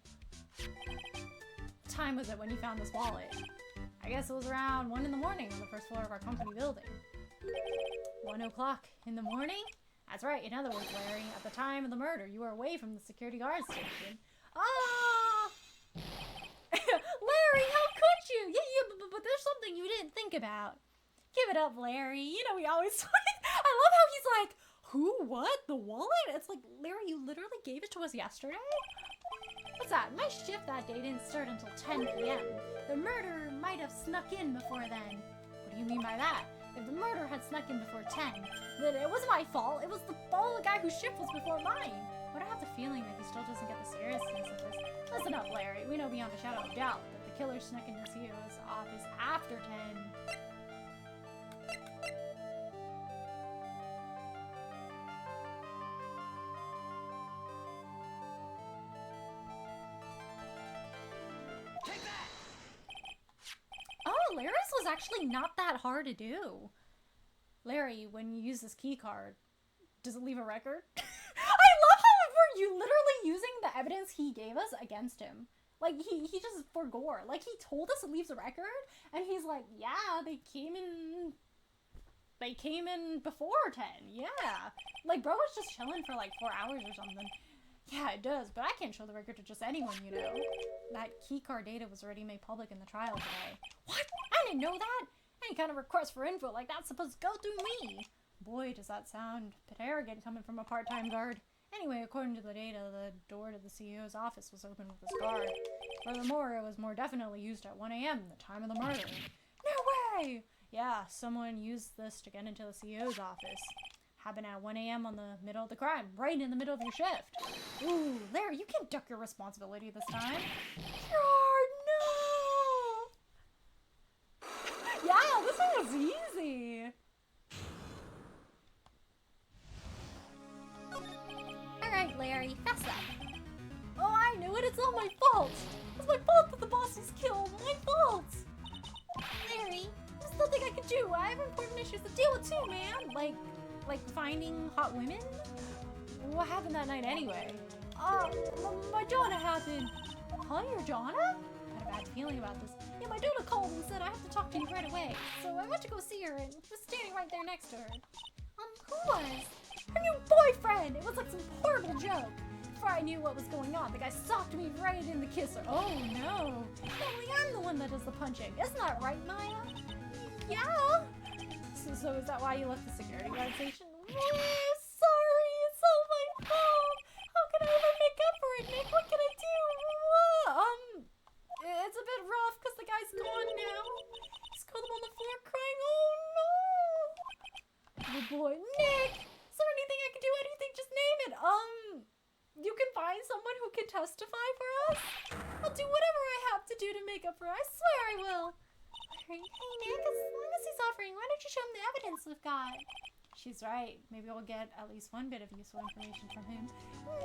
[SPEAKER 1] What time was it when you found this wallet? I guess it was around 1 in the morning on the first floor of our company building. 1 o'clock in the morning? That's right. In other words, Larry, at the time of the murder, you were away from the security guard station. Ah! Larry, how could you? Yeah, but there's something you didn't think about. Give it up, Larry. You know we always... I love how he's like, who? What? The wallet? It's like, Larry, you literally gave it to us yesterday? What's that? My shift that day didn't start until 10 p.m. The murderer might have snuck in before then. What do you mean by that? If the murderer had snuck in before 10, then it wasn't my fault. It was the fault of the guy whose shift was before mine. But I have the feeling that he still doesn't get the seriousness of this. Listen up, Larry. We know beyond a shadow of doubt that the killer snuck into CEO's office after 10. was actually not that hard to do.
[SPEAKER 2] Larry, when you use this key card, does it leave a record?
[SPEAKER 1] I love how we're literally using the evidence he gave us against him. Like, he just forgore. Like, he told us it leaves a record, and he's like, yeah, they came in before 10, yeah. Like, bro was just chilling for like 4 hours or something.
[SPEAKER 2] Yeah, it does, but I can't show the record to just anyone, you know. That keycard data was already made public in the trial today.
[SPEAKER 1] What? I didn't know that.
[SPEAKER 2] Any kind of request for info like that's supposed to go through me. Boy, does that sound a bit arrogant coming from a part-time guard. Anyway, according to the data, the door to the CEO's office was open with this card. Furthermore, it was more definitely used at 1 a.m., the time of the murder.
[SPEAKER 1] No way!
[SPEAKER 2] Yeah, someone used this to get into the CEO's office. Happened at 1 a.m. on the middle of the crime, right in the middle of your shift.
[SPEAKER 1] Ooh, Larry, you can duck your responsibility this time.
[SPEAKER 2] No! Yeah, this one was easy.
[SPEAKER 1] Alright, Larry, fess up.
[SPEAKER 2] Oh, I knew it. It's all my fault. It's my fault that the boss was killed. My fault.
[SPEAKER 1] Larry,
[SPEAKER 2] there's nothing I can do. I have important issues to deal with too, man. Like finding hot women? What happened that night anyway? My Donna happened. Huh, your Donna? I had a bad feeling about this. Yeah, my Donna called and said I have to talk to you right away. So I went to go see her and was standing right there next to her.
[SPEAKER 1] who was?
[SPEAKER 2] Her new boyfriend! It was like some horrible joke. Before I knew what was going on, the guy socked me right in the kisser. Oh no! Normally I'm the one that does the punching. Isn't that right, Maya?
[SPEAKER 1] Yeah.
[SPEAKER 2] So is that why you left the security guard station? Sorry, it's all my fault. How can I ever make up for it, Nick? What can I do? It's a bit rough because the guy's gone now. Just caught him on the floor crying. Oh no! Good boy, Nick. Is there anything I can do? Anything? Just name it. You can find someone who can testify for us. I'll do whatever I have to do to make up for it. I swear I will.
[SPEAKER 1] Hey, Nick, as long as he's offering, why don't you show him the evidence we've got?
[SPEAKER 2] She's right. Maybe we'll get at least one bit of useful information from him.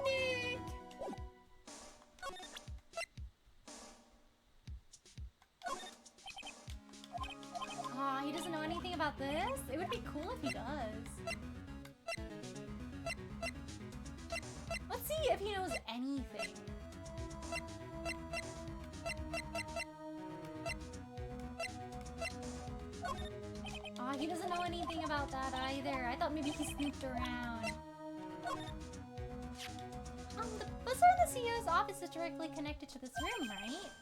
[SPEAKER 1] Nick! Aw, he doesn't know anything about this? It would be cool if he does. Let's see if he knows anything. He doesn't know anything about that either. I thought maybe he snooped around. The buzzer in the CEO's office is directly connected to this room, right?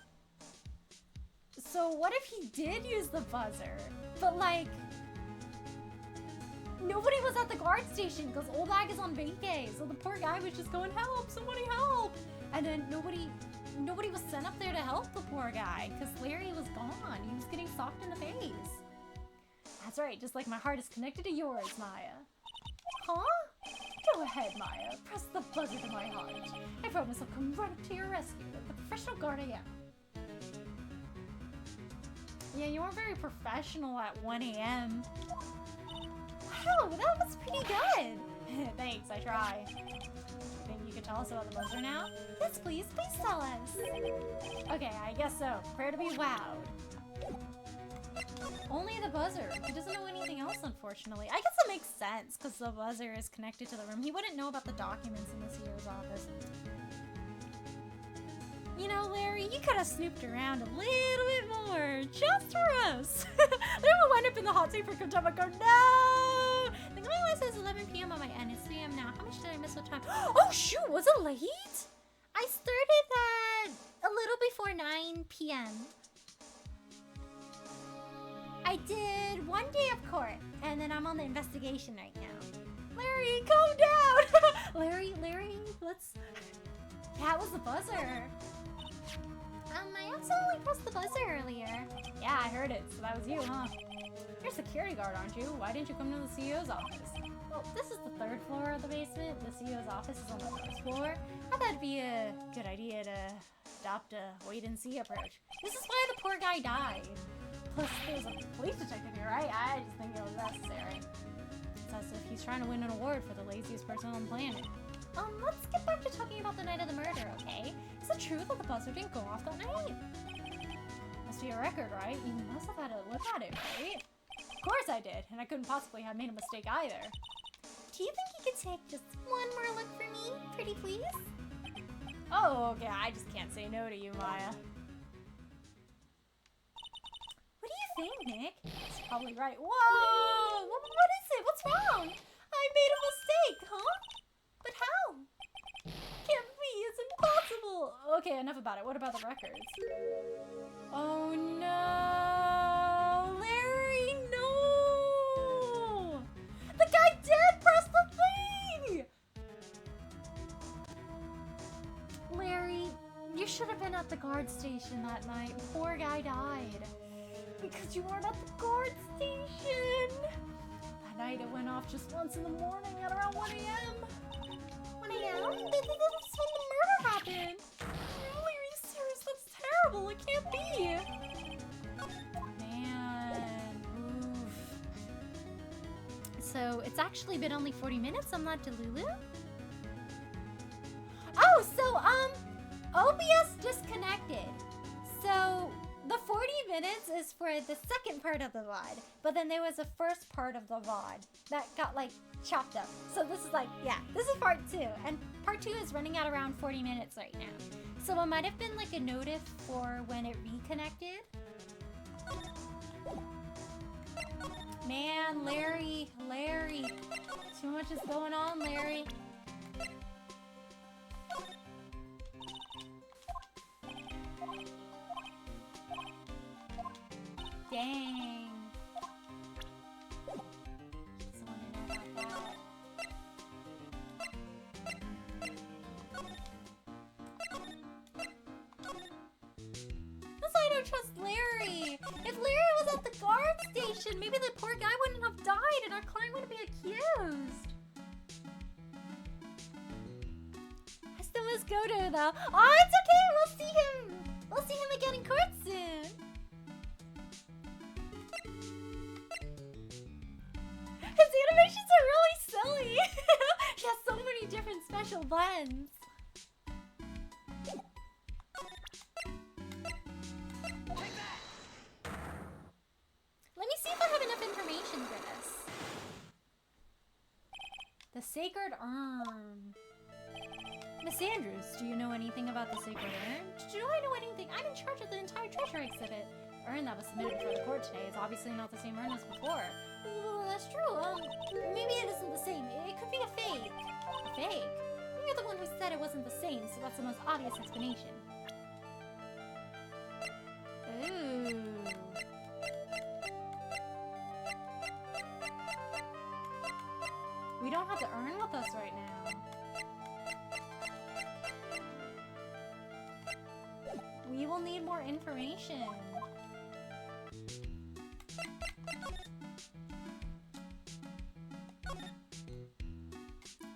[SPEAKER 2] So what if he did use the buzzer? But like, nobody was at the guard station because Old Ag is on vacay. So the poor guy was just going, help, somebody help. And then nobody was sent up there to help the poor guy because Larry was gone. He was getting socked in the face. That's right, just like my heart is connected to yours, Maya. Huh? Go ahead, Maya. Press the buzzer to my heart. I promise I'll come right to your rescue like the professional guard I am. Yeah, you weren't very professional at 1 a.m. Wow, that was pretty good. Thanks, I try. Think you could tell us about the buzzer now?
[SPEAKER 1] Yes, please. Please tell us.
[SPEAKER 2] Okay, I guess so. Prepare to be wowed. Only the buzzer. He doesn't know anything else, unfortunately. I guess it makes sense, because the buzzer is connected to the room. He wouldn't know about the documents in the CEO's office. You know, Larry, you could have snooped around a little bit more, just for us. Then we'll wind up in the hot seat for contempt and go, no!
[SPEAKER 1] The guy says 11 p.m. on my end. It's 3 a.m. now. How much did I miss with time?
[SPEAKER 2] Oh, shoot! Was it late?
[SPEAKER 1] I started at a little before 9 p.m. I did 1 day of court, and then I'm on the investigation right now.
[SPEAKER 2] Larry, calm down!
[SPEAKER 1] Larry, let's...
[SPEAKER 2] That was the buzzer.
[SPEAKER 1] I accidentally pressed the buzzer earlier.
[SPEAKER 2] Yeah, I heard it, so that was you, huh? You're a security guard, aren't you? Why didn't you come to the CEO's office? Well, this is the 3rd floor of the basement. The CEO's office is on the 1st floor. I thought it'd be a good idea to adopt a wait-and-see approach. This is why the poor guy died. Plus, there's a police detective here, right? I just think it was necessary. It's as if he's trying to win an award for the laziest person on the planet.
[SPEAKER 1] Let's get back to talking about the night of the murder, okay? Is it true that the buzzer didn't go off that night?
[SPEAKER 2] Must see a record, right? You must have had a look at it, right? Of course I did, and I couldn't possibly have made a mistake either.
[SPEAKER 1] Do you think you could take just one more look for me, pretty please?
[SPEAKER 2] Oh, okay, I just can't say no to you, Maya.
[SPEAKER 1] What do you think, Nick?
[SPEAKER 2] That's probably right. Whoa! What is it? What's wrong? I made a mistake, huh?
[SPEAKER 1] But how?
[SPEAKER 2] Can't be, it's impossible! Okay, enough about it. What about the records? Oh no! Larry, no! The guy did press the thing!
[SPEAKER 1] Larry, you should have been at the guard station that night. Poor guy died.
[SPEAKER 2] Because you weren't at the guard station! That night it went off just once in the morning at around 1 a.m.
[SPEAKER 1] 1 a.m.? That's when the murder happened.
[SPEAKER 2] Really? Are you serious? That's terrible. It can't be. Man. Oof.
[SPEAKER 1] So it's actually been only 40 minutes on that Delulu?
[SPEAKER 2] Oh, so, OBS disconnected. So, the 40 minutes is for the second part of the VOD. But then there was a first part of the VOD that got, like, chopped up. So this is like, yeah, this is part 2.
[SPEAKER 1] And part 2 is running at around 40 minutes right now. So it might have been like a notif for when it reconnected. Man, Larry. Too much is going on, Larry. Dang. Just wanna know about that.
[SPEAKER 2] That's why I don't trust Larry. If Larry was at the guard station, maybe the poor guy wouldn't have died and our client wouldn't be accused. I still miss Godo though. Oh, it's okay. We'll see him. We'll see him again in court soon. His animations are really silly. He has so many different special buttons.
[SPEAKER 1] Let me see if I have enough information for this.
[SPEAKER 2] The Sacred Urn. Miss Andrews, do you know anything about the Sacred Urn?
[SPEAKER 1] Do I know anything? I'm in charge of the entire treasure exhibit.
[SPEAKER 2] The urn that was submitted for the court today is obviously not the same urn as before.
[SPEAKER 1] Well, that's true. Maybe it isn't the same. It could be a fake.
[SPEAKER 2] A fake?
[SPEAKER 1] You're the one who said it wasn't the same, so that's the most obvious explanation.
[SPEAKER 2] Ooh. We don't have the urn with us right now. We will need more information.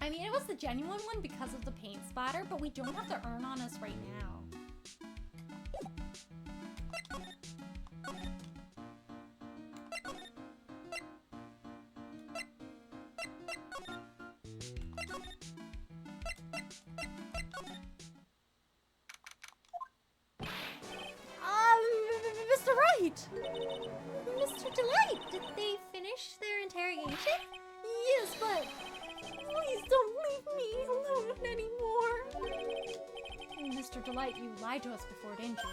[SPEAKER 2] I mean, it was the genuine one because of the paint splatter, but we don't have the urn on us right now. Mr. Wright!
[SPEAKER 1] Mr. Delight, did they finish their interrogation?
[SPEAKER 2] Yes, but please don't leave me alone anymore. Mr. Delight, you lied to us before, didn't you?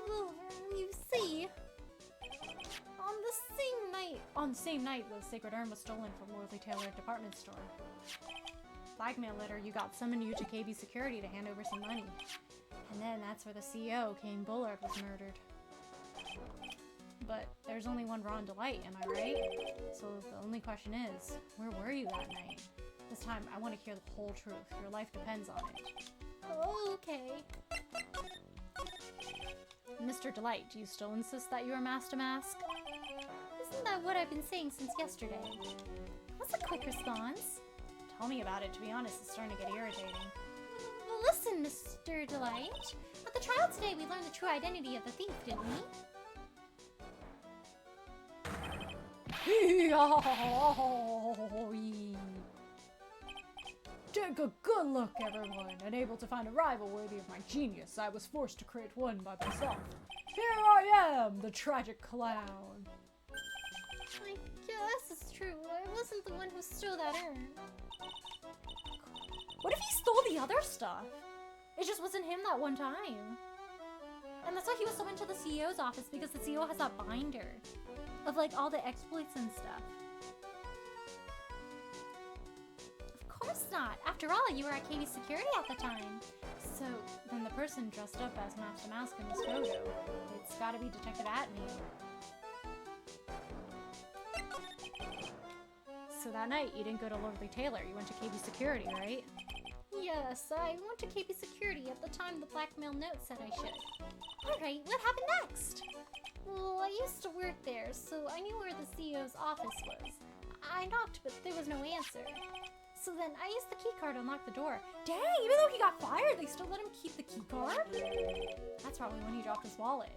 [SPEAKER 1] Well, you see.
[SPEAKER 2] On the same night, the Sacred Urn was stolen from Worldly Tailor Department Store. Blackmail letter, you got summoned you to KB Security to hand over some money. And then that's where the CEO, Kane Bullard, was murdered. But there's only one Ron Delight, am I right? So the only question is, where were you that night? This time, I want to hear the whole truth. Your life depends on it.
[SPEAKER 1] Oh, okay.
[SPEAKER 2] Mr. Delight, do you still insist that you are masked to mask?
[SPEAKER 1] Isn't that what I've been saying since yesterday? That's a quick response.
[SPEAKER 2] Tell me about it. To be honest, it's starting to get irritating.
[SPEAKER 1] Well, listen, Mr. Delight. At the trial today, we learned the true identity of the thief, didn't we?
[SPEAKER 2] Take a good look, everyone. Unable to find a rival worthy of my genius, I was forced to create one by myself. Here I am, the tragic clown.
[SPEAKER 1] I guess it's true. I wasn't the one who stole that urn.
[SPEAKER 2] What if he stole the other stuff? It just wasn't him that one time.
[SPEAKER 1] And that's why he was so into the CEO's office, because the CEO has that binder of like all the exploits and stuff. Of course not. After all, you were at KV Security at the time.
[SPEAKER 2] So then the person dressed up as Master Mask in this photo, it's gotta be Detective Atney. So that night, you didn't go to Lordly Taylor, you went to KV Security, right?
[SPEAKER 1] Yes, I went to KV Security at the time the blackmail note said I should. Alright, what happened next? Well, I used to work there, so I knew where the CEO's office was. I knocked, but there was no answer. So then I used the keycard to unlock the door.
[SPEAKER 2] Dang, even though he got fired, they still let him keep the keycard? That's probably when he dropped his wallet.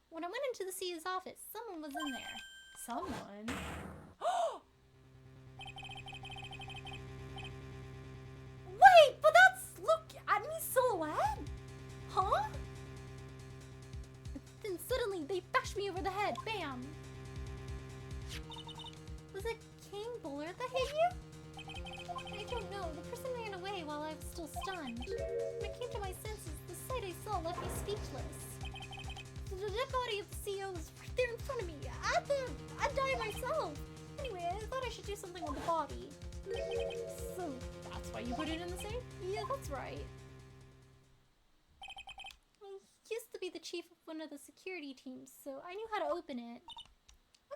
[SPEAKER 1] When I went into the CEO's office, someone was in there.
[SPEAKER 2] Someone? Wait, but that's, look, Atney's silhouette? Huh?
[SPEAKER 1] Then suddenly they bashed me over the head. Bam! Was it King Bullard that hit you? I don't know. The person ran away while I was still stunned. When I came to my senses, the sight I saw left me speechless. The dead body of the CEO was right there in front of me. I thought I'd die myself. Anyway, I thought I should do something with the body.
[SPEAKER 2] So that's why you put it in the safe?
[SPEAKER 1] Yeah, that's right. I used to be the chief of one of the security teams, so I knew how to open it.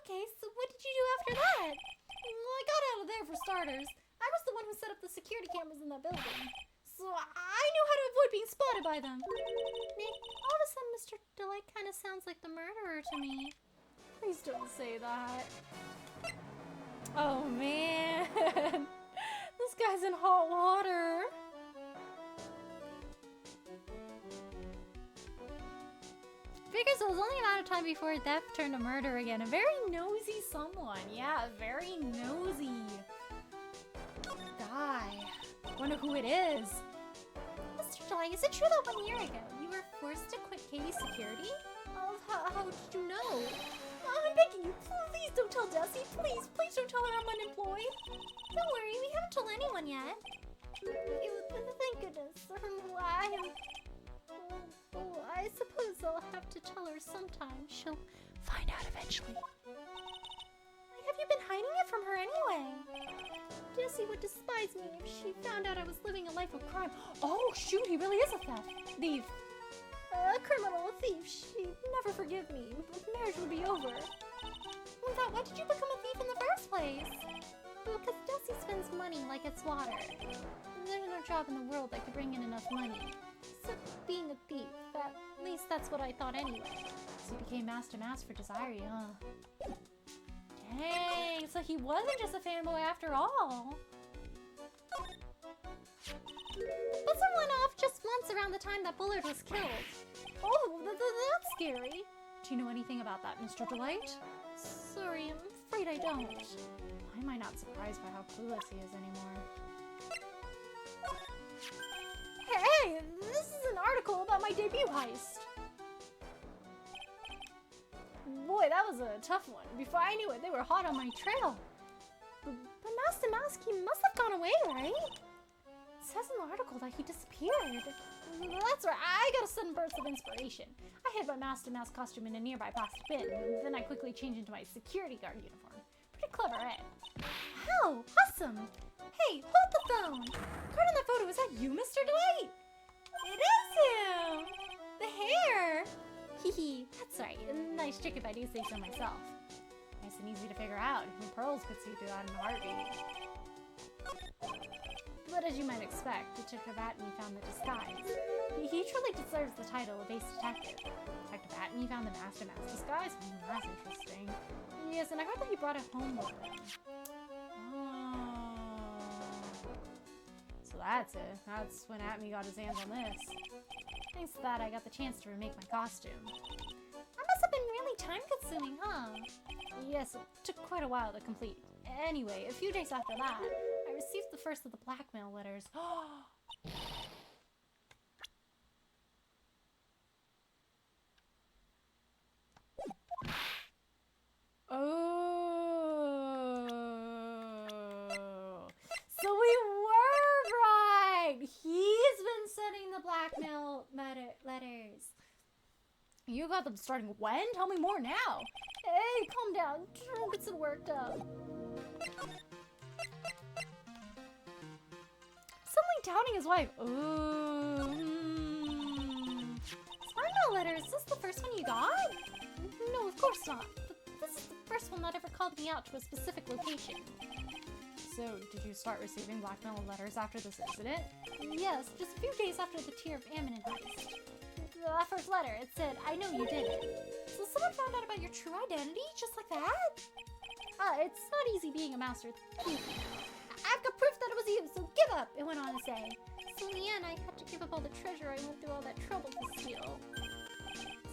[SPEAKER 1] Okay, so what did you do after that? Well, I got out of there for starters. I was the one who set up the security cameras in that building. So I knew how to avoid being spotted by them. Nick, all of a sudden Mr. Delight kind of sounds like the murderer to me.
[SPEAKER 2] Please don't say that. Oh man, this guy's in hot water.
[SPEAKER 1] Figures it was only a matter of time before theft turned to murder again. A very
[SPEAKER 2] Nosy someone, yeah, very nosy guy. Wonder who it is.
[SPEAKER 1] Mr. Delight, is it true that 1 year ago you were forced to quit KV Security? Oh, how did you know?
[SPEAKER 2] I'm begging you, please don't tell Desi. Please don't tell her I'm unemployed.
[SPEAKER 1] Don't worry, we haven't told anyone yet. Thank goodness. I suppose I'll have to tell her sometime. She'll find out eventually.
[SPEAKER 2] Why have you been hiding it from her anyway?
[SPEAKER 1] Jessie would despise me if she found out I was living a life of crime.
[SPEAKER 2] Oh shoot, he really is a thief.
[SPEAKER 1] A criminal, a thief.
[SPEAKER 2] She'd never forgive me. Marriage would be over.
[SPEAKER 1] I thought, why did you become a thief in the first place? Well, because Jessie spends money like it's water. There's no job in the world that could bring in enough money. So being a thief, at least that's what I thought anyway.
[SPEAKER 2] So he became Master Mask for Desire, huh? Dang, so he wasn't just a fanboy after all.
[SPEAKER 1] But someone went off just once around the time that Bullard was killed.
[SPEAKER 2] Oh, that's scary. Do you know anything about that, Mr. Delight?
[SPEAKER 1] Sorry, I'm afraid I don't.
[SPEAKER 2] Why am I not surprised by how clueless he is anymore? Hey, this is an article about my debut heist. Boy, that was a tough one. Before I knew it, they were hot on my trail. But Master Mask, he must have gone away, right? It says in the article that he disappeared. That's right, I got a sudden burst of inspiration. I hid my Master Mask costume in a nearby plastic bin, and then I quickly changed into my security guard uniform. Pretty clever, eh?
[SPEAKER 1] Wow, awesome! Hey, hold the phone!
[SPEAKER 2] Card in the photo, is that you, Mr. Delight?
[SPEAKER 1] It is him! The hair! Hehe, that's right. Nice trick if I do say so myself.
[SPEAKER 2] Nice and easy to figure out. Even pearls could see through that in a heartbeat. But as you might expect, Detective Atney found the disguise. He truly deserves the title of Ace Detective. Detective Atney found the Master Mask disguise? That's interesting. Yes, and I heard that he brought it home with him. Oh. So that's it. That's when Atney got his hands on this. Thanks to that, I got the chance to remake my costume.
[SPEAKER 1] That must have been really time-consuming, huh?
[SPEAKER 2] Yes, it took quite a while to complete. Anyway, a few days after that, I received the first of the blackmail letters.
[SPEAKER 1] blackmail letters.
[SPEAKER 2] You got them starting when? Tell me more now.
[SPEAKER 1] Hey, calm down. Don't get so worked up.
[SPEAKER 2] Suddenly doubting his wife.
[SPEAKER 1] Blackmail letter, is this the first one you got? No, of course not. But this is the first one that ever called me out to a specific location.
[SPEAKER 2] So, did you start receiving blackmail letters after this incident?
[SPEAKER 1] Yes, just a few days after the Tear of Ammon heist. That first letter, it said, I know you did it. So someone found out about your true identity, just like that? It's not easy being a master thief. I've got proof that it was you, so give up, it went on to say. So in the end, I had to give up all the treasure I went through all that trouble to steal.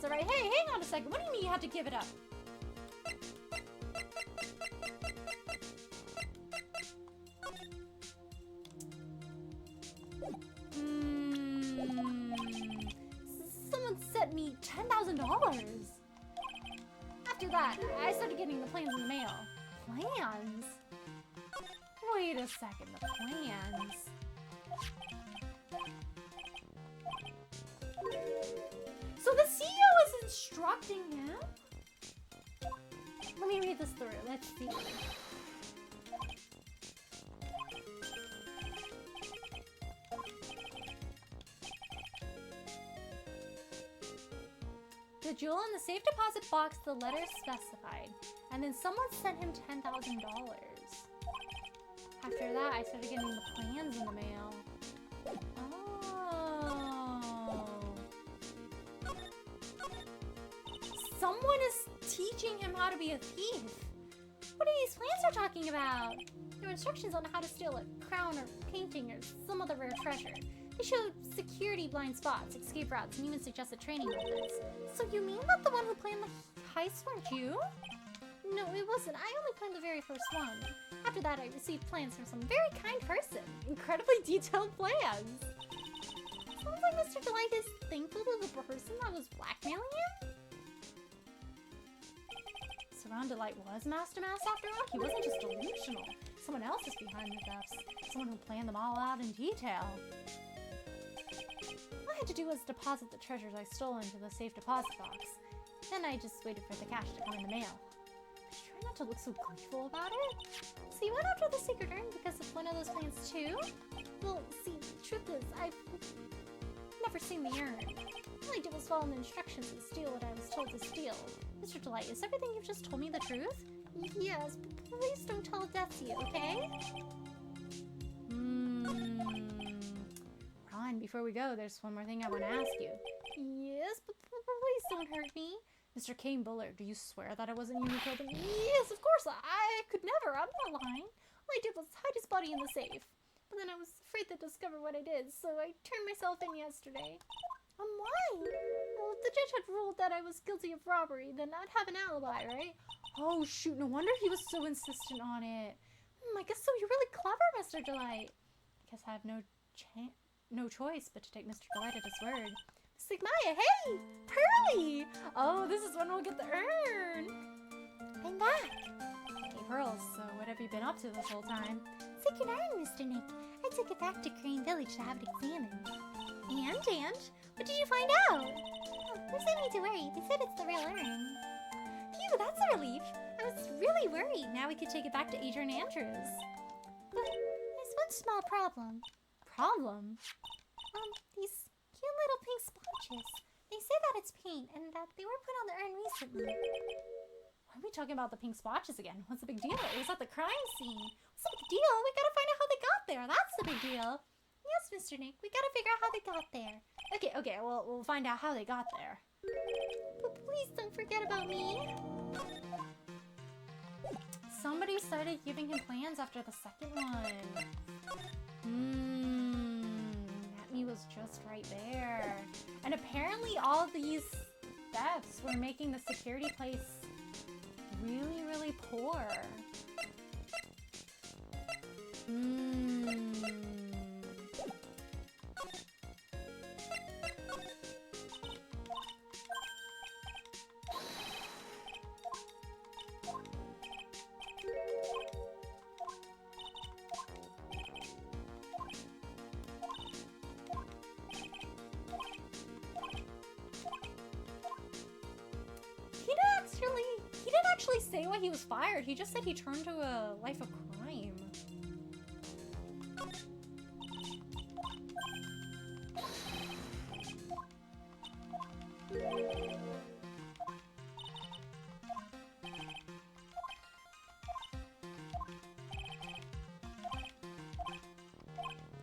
[SPEAKER 2] So right, hey, hang on a second. What do you mean you had to give it up?
[SPEAKER 1] Someone sent me $10,000. After that, I started getting the plans in the mail.
[SPEAKER 2] Plans? Wait a second, the plans.
[SPEAKER 1] So the CEO is instructing him? Let me read this through. Let's see. The jewel in the safe deposit box, the letter specified. And then someone sent him $10,000. After that, I started getting the plans in the mail. Oh. Someone is teaching him how to be a thief. What are these plans you're talking about? They're instructions on how to steal a crown or painting or some other rare treasure. They showed security blind spots, escape routes, and even suggested training methods. So you mean that the one who planned the heist weren't you? No, it wasn't. I only planned the very first one. After that, I received plans from some very kind person. Incredibly detailed plans. Sounds like Mr. Delight is thankful to the person that was blackmailing him?
[SPEAKER 2] So Ron Delight was Master Mouse after all? He wasn't just delusional. Someone else is behind the thefts. Someone who planned them all out in detail.
[SPEAKER 1] All I had to do was deposit the treasures I stole into the safe deposit box. Then I just waited for the cash to come in the mail. Try not to look so gleeful about it. So you went after the secret urn because of one of those plans too? Well, see, the truth is, I've never seen the urn. All I did was follow the instructions and steal what I was told to steal. Mr. Delight, is everything you've just told me the truth? Yes, but please don't tell Detsy, okay?
[SPEAKER 2] Ron, before we go, there's one more thing I want to ask you.
[SPEAKER 1] Yes, but please don't hurt me.
[SPEAKER 2] Mr. Kane Bullard, do you swear that it wasn't you who killed him?
[SPEAKER 1] Yes, of course, I could never. I'm not lying. All I did was hide his body in the safe. But then I was afraid to discover what I did, so I turned myself in yesterday. Why? Well, if the judge had ruled that I was guilty of robbery, then I'd have an alibi, right?
[SPEAKER 2] Oh, shoot, no wonder he was so insistent on it.
[SPEAKER 1] I guess so. You're really clever, Mr. Delight.
[SPEAKER 2] I guess I have no choice but to take Mr. Delight at his word.
[SPEAKER 1] Sigmaya, hey! Pearly! Oh, this is when we'll get the urn. I'm back.
[SPEAKER 2] Hey, Pearls, so what have you been up to this whole time?
[SPEAKER 1] Sacred urn, Mr. Nick. I took it back to Crane Village to have it examined. And? What did you find out? Oh, there's no need to worry. They said it's the real urn. Phew, that's a relief. I was really worried. Now we could take it back to Adrian Andrews. But there's one small problem.
[SPEAKER 2] Problem?
[SPEAKER 1] These cute little pink splotches. They say that it's paint and that they were put on the urn recently.
[SPEAKER 2] Why are we talking about the pink splotches again? What's the big deal?
[SPEAKER 1] It was at the crime scene. What's the big deal? We gotta find out how they got there. That's the big deal. Yes, Mr. Nick. We gotta figure out how they got there.
[SPEAKER 2] Okay, well, we'll find out how they got there.
[SPEAKER 1] But please don't forget about me.
[SPEAKER 2] Somebody started giving him plans after the second one. Natmy was just right there. And apparently all these thefts were making the security place really, really poor.
[SPEAKER 1] why he was fired. He just said he turned to a life of crime.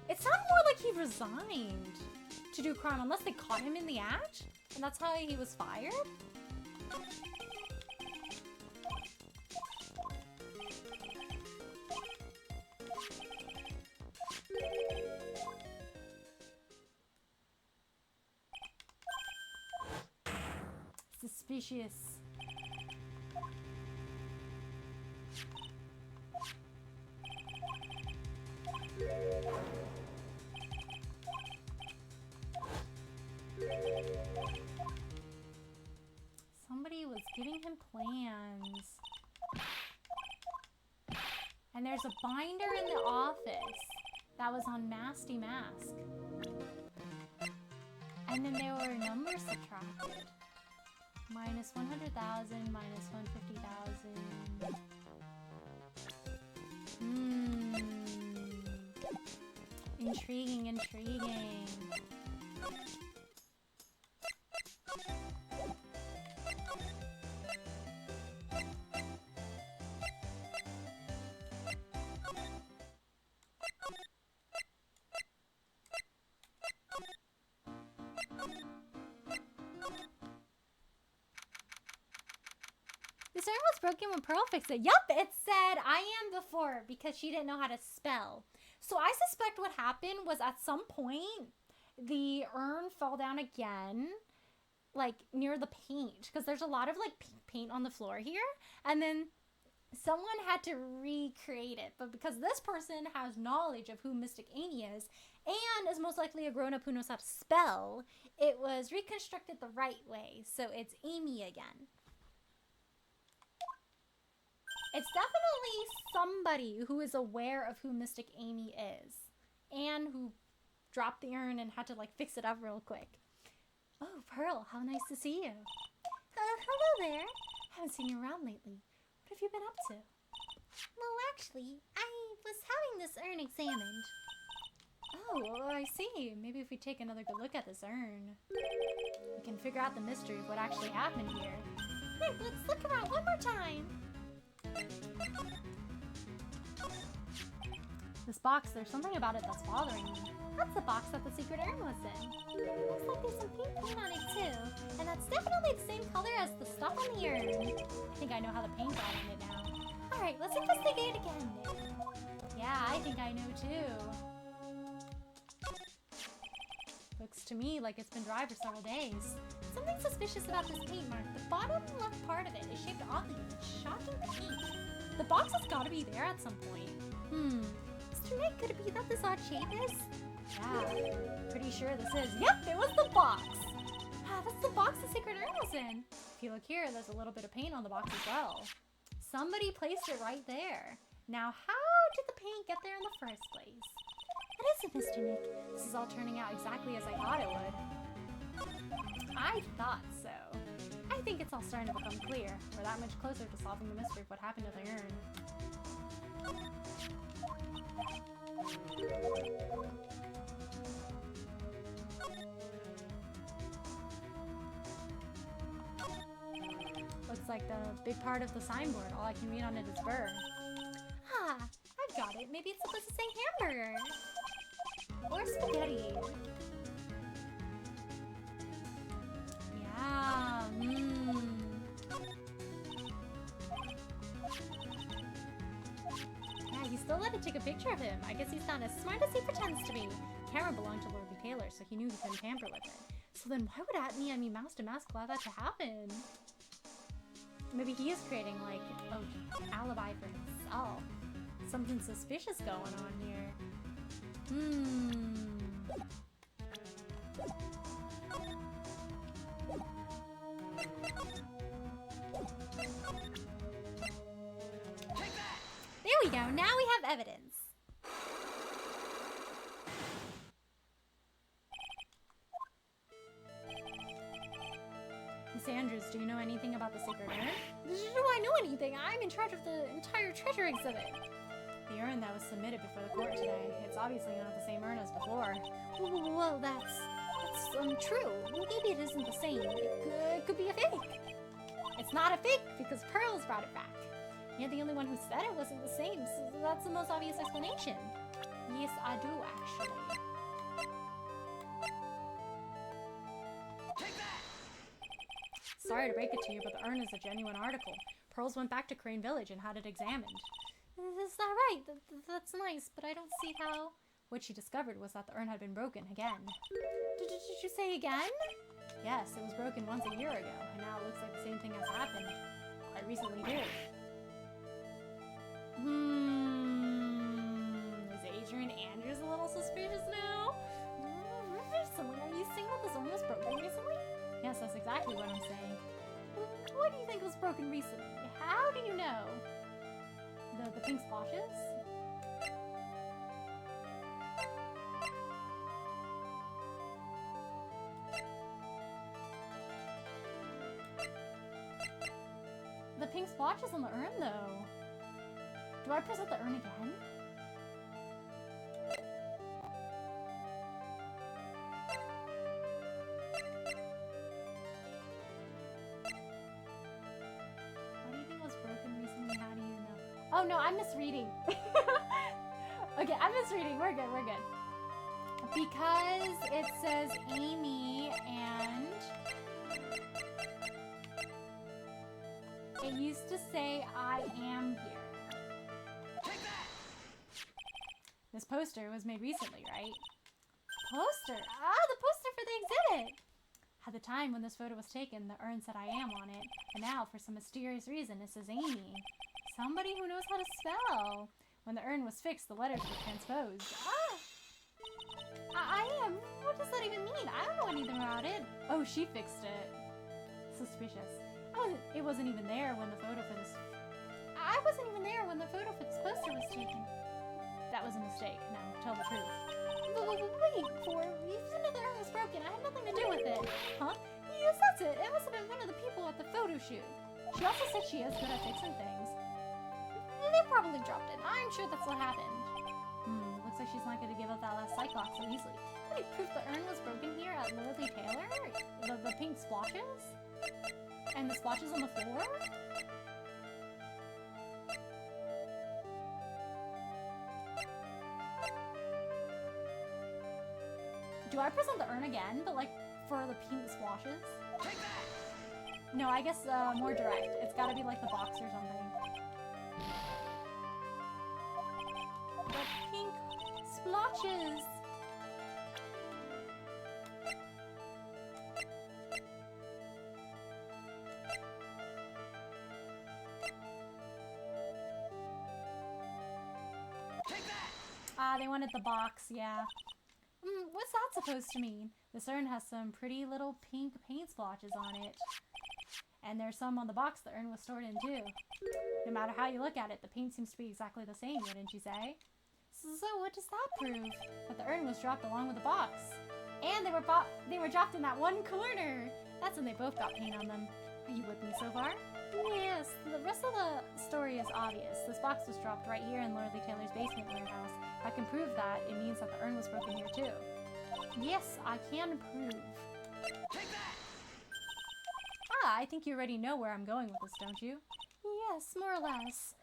[SPEAKER 1] It sounded more like he resigned to do crime, unless they caught him in the act, and that's how he was fired? Suspicious. Somebody was giving him plans. And there's a binder in the office that was on Nasty Mask. And then there were numbers subtracted. Minus 100,000, minus 150,000. Intriguing, intriguing. This urn was broken when Pearl fixed it. Yup, it said I am before because she didn't know how to spell. So I suspect what happened was at some point the urn fell down again, like near the paint, because there's a lot of like paint on the floor here, and then someone had to recreate it. But because this person has knowledge of who Mystic Amy is and is most likely a grown-up who knows how to spell, it was reconstructed the right way. So it's Amy again. It's definitely somebody who is aware of who Mystic Amy is and who dropped the urn and had to like fix it up real quick. Oh, Pearl, how nice to see you. Hello there. Haven't seen you around lately. What have you been up to? Well, actually, I was having this urn examined. Oh, I see. Maybe if we take another good look at this urn, we can figure out the mystery of what actually happened here. Hey, let's look around one more time. This box, there's something about it that's bothering me. That's the box that the secret urn was in. Looks like there's some pink paint on it too. And that's definitely the same color as the stuff on the urn. I think I know how the paint got on it now. Alright, let's investigate again, Nick. Yeah, I think I know too. Looks to me like it's been dry for several days. Something suspicious about this paint mark. The bottom left part of it is shaped oddly with shocking pink. The box has got to be there at some point. Mr. Nick, could it be that this odd shape is? Yeah, pretty sure this is. Yep, it was the box! Ah, that's the box the secret urn was in. If you look here, there's a little bit of paint on the box as well. Somebody placed it right there. Now, how did the paint get there in the first place? What is it, Mr. Nick? This is all turning out exactly as I thought it would. I thought so. I think it's all starting to become clear. We're that much closer to solving the mystery of what happened to the urn. Looks like the big part of the signboard. All I can read on it is burr. Ah, I've got it. Maybe it's supposed to say hamburger. Or spaghetti. Yeah, Yeah, he still let it take a picture of him. I guess he's not as smart as he pretends to be. The camera belonged to Lord Taylor, so he knew he couldn't tamper with it. So then why would Mouse to Mask allow that to happen? Maybe he is creating, like, an alibi for himself. Something suspicious going on here. There we go. Now we have evidence. Miss Andrews, do you know anything about the secret urn? Do I know anything? I'm in charge of the entire treasure exhibit.
[SPEAKER 2] The urn that was submitted before the court today, it's obviously not the same urn as before.
[SPEAKER 1] Well, that's true. Maybe it isn't the same. It could be a fake. It's not a fake because Pearls brought it back. You're the only one who said it wasn't the same, so that's the most obvious explanation. Yes, I do, actually.
[SPEAKER 2] Sorry to break it to you, but the urn is a genuine article. Pearls went back to Crane Village and had it examined.
[SPEAKER 1] Is that right? That's nice, but I don't see how...
[SPEAKER 2] What she discovered was that the urn had been broken again.
[SPEAKER 1] Did you say again?
[SPEAKER 2] Yes, it was broken once a year ago, and now it looks like the same thing has happened. Quite recently, too.
[SPEAKER 1] Is Adrian Andrews a little suspicious now? Recently? Are you saying that this urn was broken recently?
[SPEAKER 2] Yes, that's exactly what I'm saying.
[SPEAKER 1] What do you think was broken recently? How do you know?
[SPEAKER 2] The pink splotches?
[SPEAKER 1] The pink splotches on the urn, though. Do I present the urn again? What do you think was broken recently? How do you know? Oh no, I'm misreading. Okay, I'm misreading. We're good, we're good. Because it says Amy and... It used to say, I am here.
[SPEAKER 2] This poster was made recently, right?
[SPEAKER 1] Poster? Ah, the poster for the exhibit!
[SPEAKER 2] At the time when this photo was taken, the urn said I am on it. And now, for some mysterious reason, it says Amy. Somebody who knows how to spell. When the urn was fixed, the letters were transposed.
[SPEAKER 1] I am? What does that even mean? I don't know anything about it.
[SPEAKER 2] Oh, she fixed it. Suspicious. It wasn't even there when the photo for this...
[SPEAKER 1] I wasn't even there when the photo for this poster was taken.
[SPEAKER 2] That was a mistake. Now, tell the truth.
[SPEAKER 1] Wait, you said that the urn was broken. I had nothing to do with it.
[SPEAKER 2] Huh?
[SPEAKER 1] Yes, that's it. It must have been one of the people at the photo shoot.
[SPEAKER 2] She also said she is good at fixing things.
[SPEAKER 1] They probably dropped it. I'm sure that's what happened.
[SPEAKER 2] Looks like she's not going to give up that last Cyclops so easily.
[SPEAKER 1] Any proof the urn was broken here at Lily Taylor?
[SPEAKER 2] The pink splotches? And the splotches on the floor? Do I present the urn again, but like for the pink splotches? No, I guess more direct. It's gotta be like the box or something.
[SPEAKER 1] The pink splotches!
[SPEAKER 2] They wanted the box, yeah.
[SPEAKER 1] What's that supposed to mean?
[SPEAKER 2] This urn has some pretty little pink paint splotches on it. And there's some on the box the urn was stored in too. No matter how you look at it, the paint seems to be exactly the same, wouldn't you say?
[SPEAKER 1] So what does that prove?
[SPEAKER 2] That the urn was dropped along with the box.
[SPEAKER 1] And they were dropped in that one corner.
[SPEAKER 2] That's when they both got paint on them. Are you with me so far?
[SPEAKER 1] Yes, the rest of the story is obvious.
[SPEAKER 2] This box was dropped right here in Lorelei Taylor's basement warehouse. If I can prove that, it means that the urn was broken here too.
[SPEAKER 1] Yes, I can prove.
[SPEAKER 2] I think you already know where I'm going with this, don't you?
[SPEAKER 1] Yes, more or less.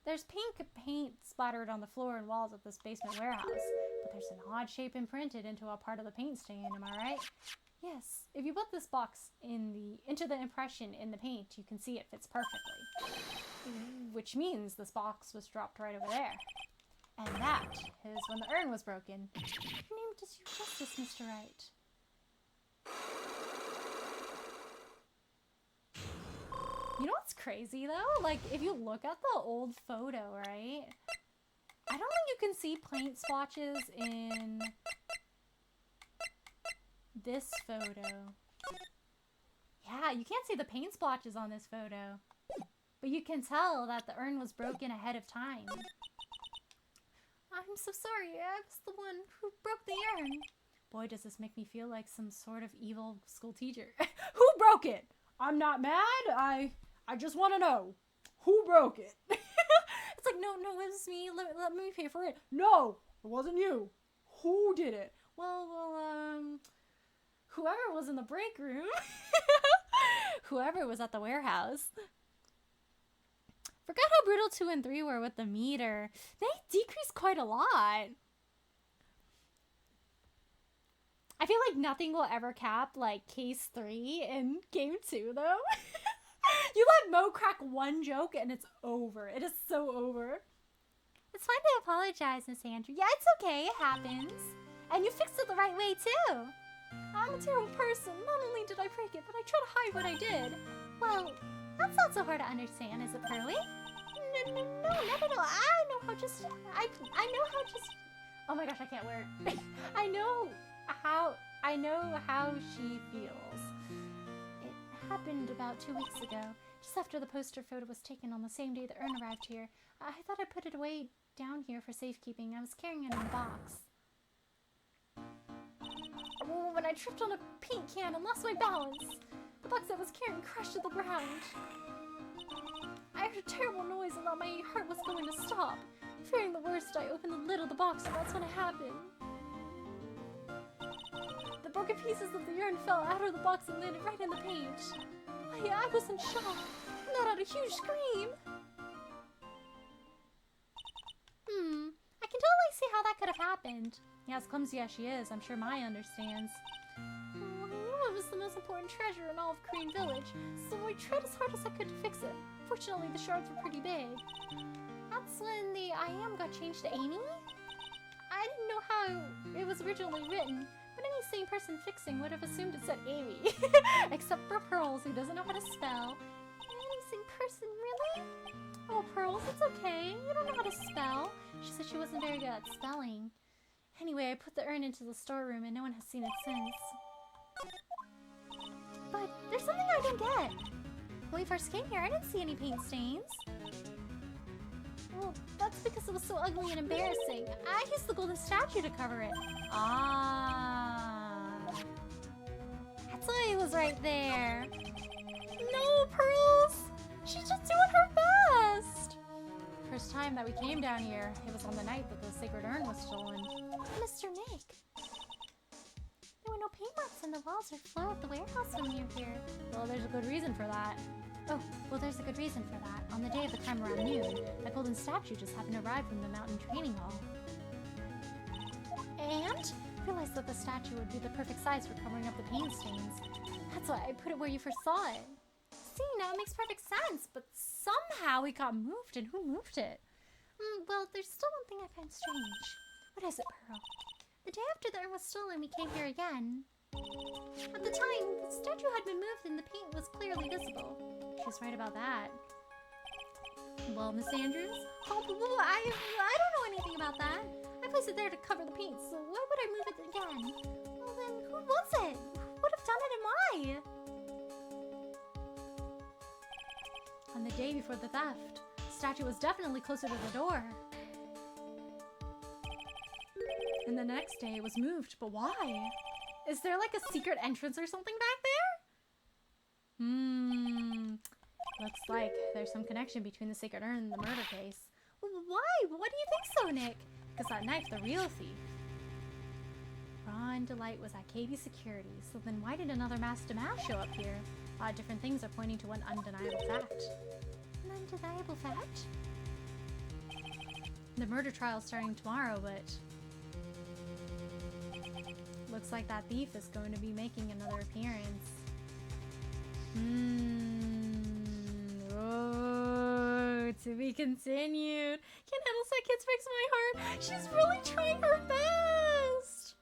[SPEAKER 2] There's pink paint splattered on the floor and walls of this basement warehouse, but there's an odd shape imprinted into a part of the paint stain, am I right? Yes, if you put this box into the impression in the paint, you can see it fits perfectly. Which means this box was dropped right over there. And that is when the urn was broken.
[SPEAKER 1] Your name does you justice, Mr. Wright.
[SPEAKER 2] You know what's crazy though? Like, if you look at the old photo, right? I don't think you can see paint splotches in this photo. Yeah, you can't see the paint splotches on this photo. But you can tell that the urn was broken ahead of time.
[SPEAKER 1] I'm so sorry. I was the one who broke the urn.
[SPEAKER 2] Boy, does this make me feel like some sort of evil school teacher. Who broke it? I'm not mad. I just want to know. who broke it? It's like, no, it was me. Let me pay for it. No, it wasn't you. Who did it? Well, whoever was in the break room. Whoever was at the warehouse. Forgot how brutal 2 and 3 were with the meter. They decreased quite a lot. I feel like nothing will ever cap like case 3 in game 2 though. You let Mo crack one joke and it's over. It is so over.
[SPEAKER 1] It's fine to apologize, Miss Andrew. Yeah, it's okay. It happens. And you fixed it the right way, too.
[SPEAKER 2] I'm a terrible person. Not only did I break it, but I tried to hide what I did.
[SPEAKER 1] Well, that's not so hard to understand, is it, Pearly?
[SPEAKER 2] No, not at all. I know how just... Oh my gosh, I can't wear it. I know how she feels. It happened about 2 weeks ago, just after the poster photo was taken on the same day the urn arrived here. I thought I'd put it away down here for safekeeping. I was carrying it in a box. When I tripped on a paint can and lost my balance, the box I was carrying crashed to the ground. I heard a terrible noise and thought my heart was going to stop. Fearing the worst, I opened the lid of the box and that's when it happened. The broken pieces of the urn fell out of the box and landed right in the paint. I was in shock and let out a huge scream.
[SPEAKER 1] I can totally see how that could have happened.
[SPEAKER 2] Yeah, as clumsy as she is, I'm sure Maya understands. I knew it was the most important treasure in all of Korean Village, so I tried as hard as I could to fix it. Fortunately, the shards were pretty big.
[SPEAKER 1] That's when the I am got changed to Amy?
[SPEAKER 2] I didn't know how it was originally written, but any sane person fixing would have assumed it said Amy. Except for Pearls, who doesn't know how to spell. Any sane person, really? Oh, Pearls, it's okay. You don't know how to spell. She said she wasn't very good at spelling. Anyway, I put the urn into the storeroom and no one has seen it since.
[SPEAKER 1] But there's something I don't get. When we first came here, I didn't see any paint stains.
[SPEAKER 2] Well, that's because it was so ugly and embarrassing. I used the golden statue to cover it.
[SPEAKER 1] Ah. That's why it was right there.
[SPEAKER 2] No, Pearls! She's just doing her best! First time that we came down here, it was on the night that the sacred urn was stolen.
[SPEAKER 1] Mr. Nick. There were no paint marks on the walls or floor of the warehouse when you were here.
[SPEAKER 2] Well, there's a good reason for that.
[SPEAKER 1] Oh, well, there's a good reason for that. On the day of the crime around noon, a golden statue just happened to arrive from the mountain training hall.
[SPEAKER 2] And?
[SPEAKER 1] I realized that the statue would be the perfect size for covering up the paint stains. That's why I put it where you first saw it.
[SPEAKER 2] See, now it makes perfect sense, but somehow it got moved, and who moved it?
[SPEAKER 1] Well, there's still one thing I find strange.
[SPEAKER 2] What is it, Pearl?
[SPEAKER 1] The day after the urn was stolen, we came here again. At the time, the statue had been moved and the paint was clearly visible.
[SPEAKER 2] She was right about that.
[SPEAKER 1] Well, Miss Andrews? Oh, I don't know anything about that. I placed it there to cover the paint, so why would I move it again? Well then, who was it? Who would have done it and why?
[SPEAKER 2] On the day before the theft, the statue was definitely closer to the door. And the next day it was moved, but why? Is there like a secret entrance or something back there? Looks like there's some connection between the sacred urn and the murder case. Why? What do you think so, Nick? Because that knife, the real thief. Ron Delight was at KB Security, so then why did another masked Damash show up here? A lot of different things are pointing to one undeniable fact.
[SPEAKER 1] An undeniable fact?
[SPEAKER 2] The murder trial's starting tomorrow, but looks like that thief is going to be making another appearance. Oh, to be continued. Can't handle that kids breaks my heart. She's really trying her best.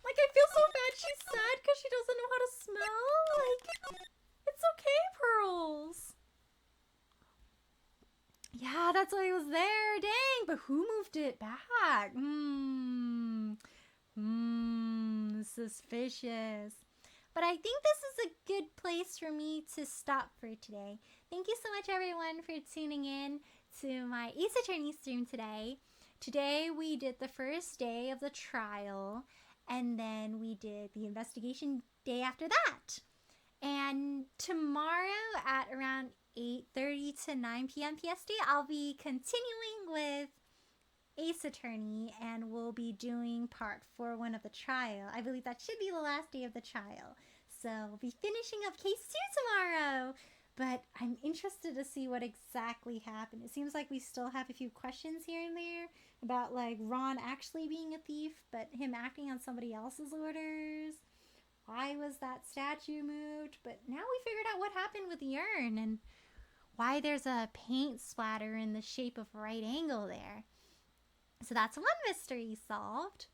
[SPEAKER 2] Like, I feel so bad she's sad because she doesn't know how to smell. Like, it's okay, Pearls. Yeah, that's why it was there. Dang, but who moved it back? Suspicious.
[SPEAKER 1] But I think this is a good place for me to stop for today. Thank you so much, everyone, for tuning in to my Ace Attorney stream today. Today, we did the first day of the trial, and then we did the investigation day after that. And tomorrow at around 8:30 to 9 p.m. PST, I'll be continuing with Ace Attorney, and we'll be doing part 4-1 of the trial. I believe that should be the last day of the trial. So we'll be finishing up case 2 tomorrow. But I'm interested to see what exactly happened. It seems like we still have a few questions here and there about like Ron actually being a thief, but him acting on somebody else's orders. Why was that statue moved? But now we figured out what happened with the urn and why there's a paint splatter in the shape of a right angle there. So that's one mystery solved.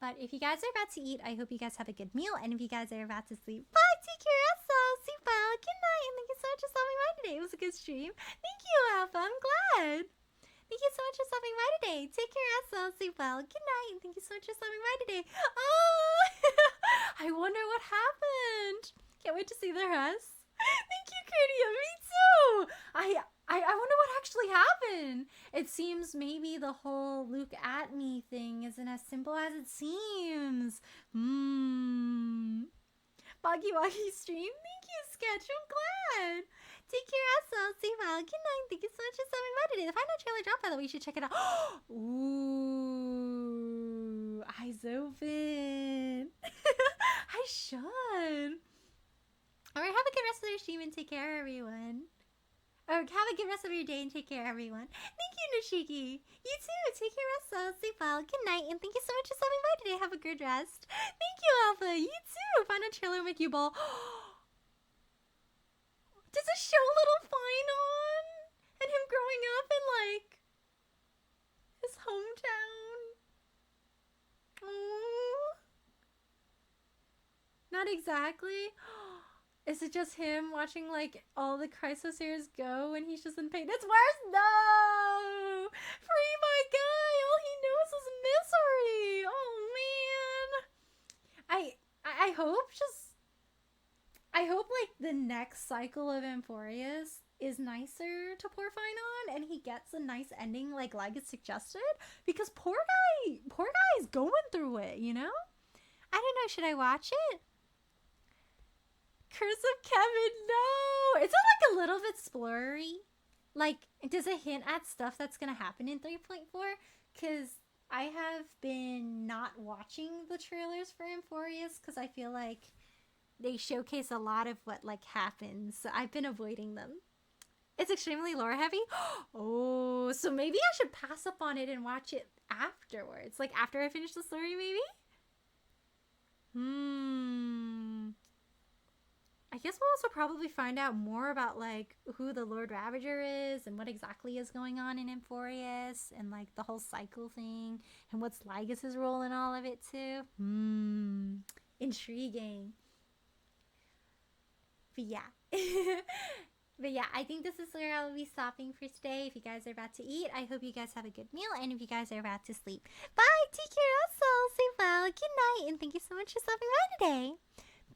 [SPEAKER 1] But if you guys are about to eat, I hope you guys have a good meal. And if you guys are about to sleep, bye, take care, sleep well, good night, and thank you so much for stopping by today. It was a good stream. Thank you, Alpha, I'm glad. Thank you so much for stopping by today. Take care, sleep well, good night, and thank you so much for stopping by today. Oh, I wonder what happened. Can't wait to see the rest. Thank you, Cradia, me too. I wonder what actually happened. It seems maybe the whole Luke at me thing isn't as simple as it seems. Boggy Woggy stream. Thank you, Sketch. I'm glad. Take care, stay well. Good night. Thank you so much for stopping by today. The final trailer dropped, by the way. You should check it out. Ooh, eyes open. I should. Alright, have a good rest of your stream and take care, everyone. Or have a good rest of your day and take care, everyone. Thank you, Nishiki. You too. Take care, Russell. Sleep well. Good night, and thank you so much for stopping by today. Have a good rest. Thank you, Alpha. You too. Final trailer make you ball. Does it show little Finon and him growing up in like his hometown? Aww. Not exactly. Is it just him watching like all the Chrysosaurs go and he's just in pain? It's worse. No, free my guy. All he knows is misery. Oh man. I hope like the next cycle of Amphorius is nicer to poor Finon and he gets a nice ending like Ligus suggested, because poor guy is going through it, you know? I don't know, should I watch it? Curse of Kevin, no! Is it like a little bit spoilery? Like, does it hint at stuff that's gonna happen in 3.4? Because I have been not watching the trailers for Amphorius because I feel like they showcase a lot of what like happens, so I've been avoiding them. It's extremely lore heavy? Oh, so maybe I should pass up on it and watch it afterwards. Like after I finish the story, maybe? I guess we'll also probably find out more about like who the Lord Ravager is and what exactly is going on in Amphorius and like the whole cycle thing and what's Ligus's role in all of it too. Intriguing. But yeah. But yeah, I think this is where I'll be stopping for today. If you guys are about to eat, I hope you guys have a good meal. And if you guys are about to sleep, bye, take care, Russell, sleep well, good night, and thank you so much for stopping by today.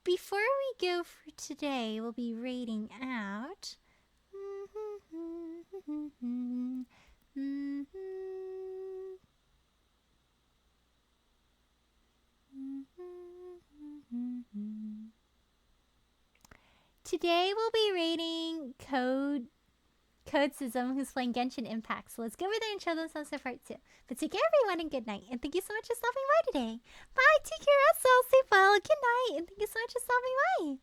[SPEAKER 1] Before we go for today, we'll be rating out today we'll be rating Codesism, who's playing Genshin Impact. So let's go over there and show themselves for part 2. But take care, everyone, and good night. And thank you so much for stopping by today. Bye, take care, Russell, sleep well, good night, and thank you so much for stopping by.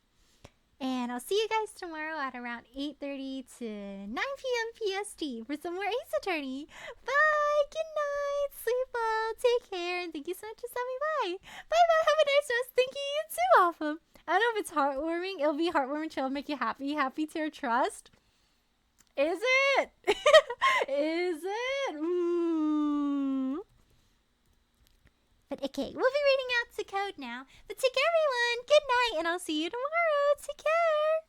[SPEAKER 1] And I'll see you guys tomorrow at around 8:30 to 9 p.m. PST for some more Ace Attorney. Bye, good night, sleep well, take care, and thank you so much for stopping by. Bye-bye, have a nice rest. Thank you, you too, Alpha. I don't know if it's heartwarming. It'll be heartwarming, chill, make you happy to your trust. Is it? Is it? But okay, we'll be reading out the code now. But take care, everyone. Good night, and I'll see you tomorrow. Take care.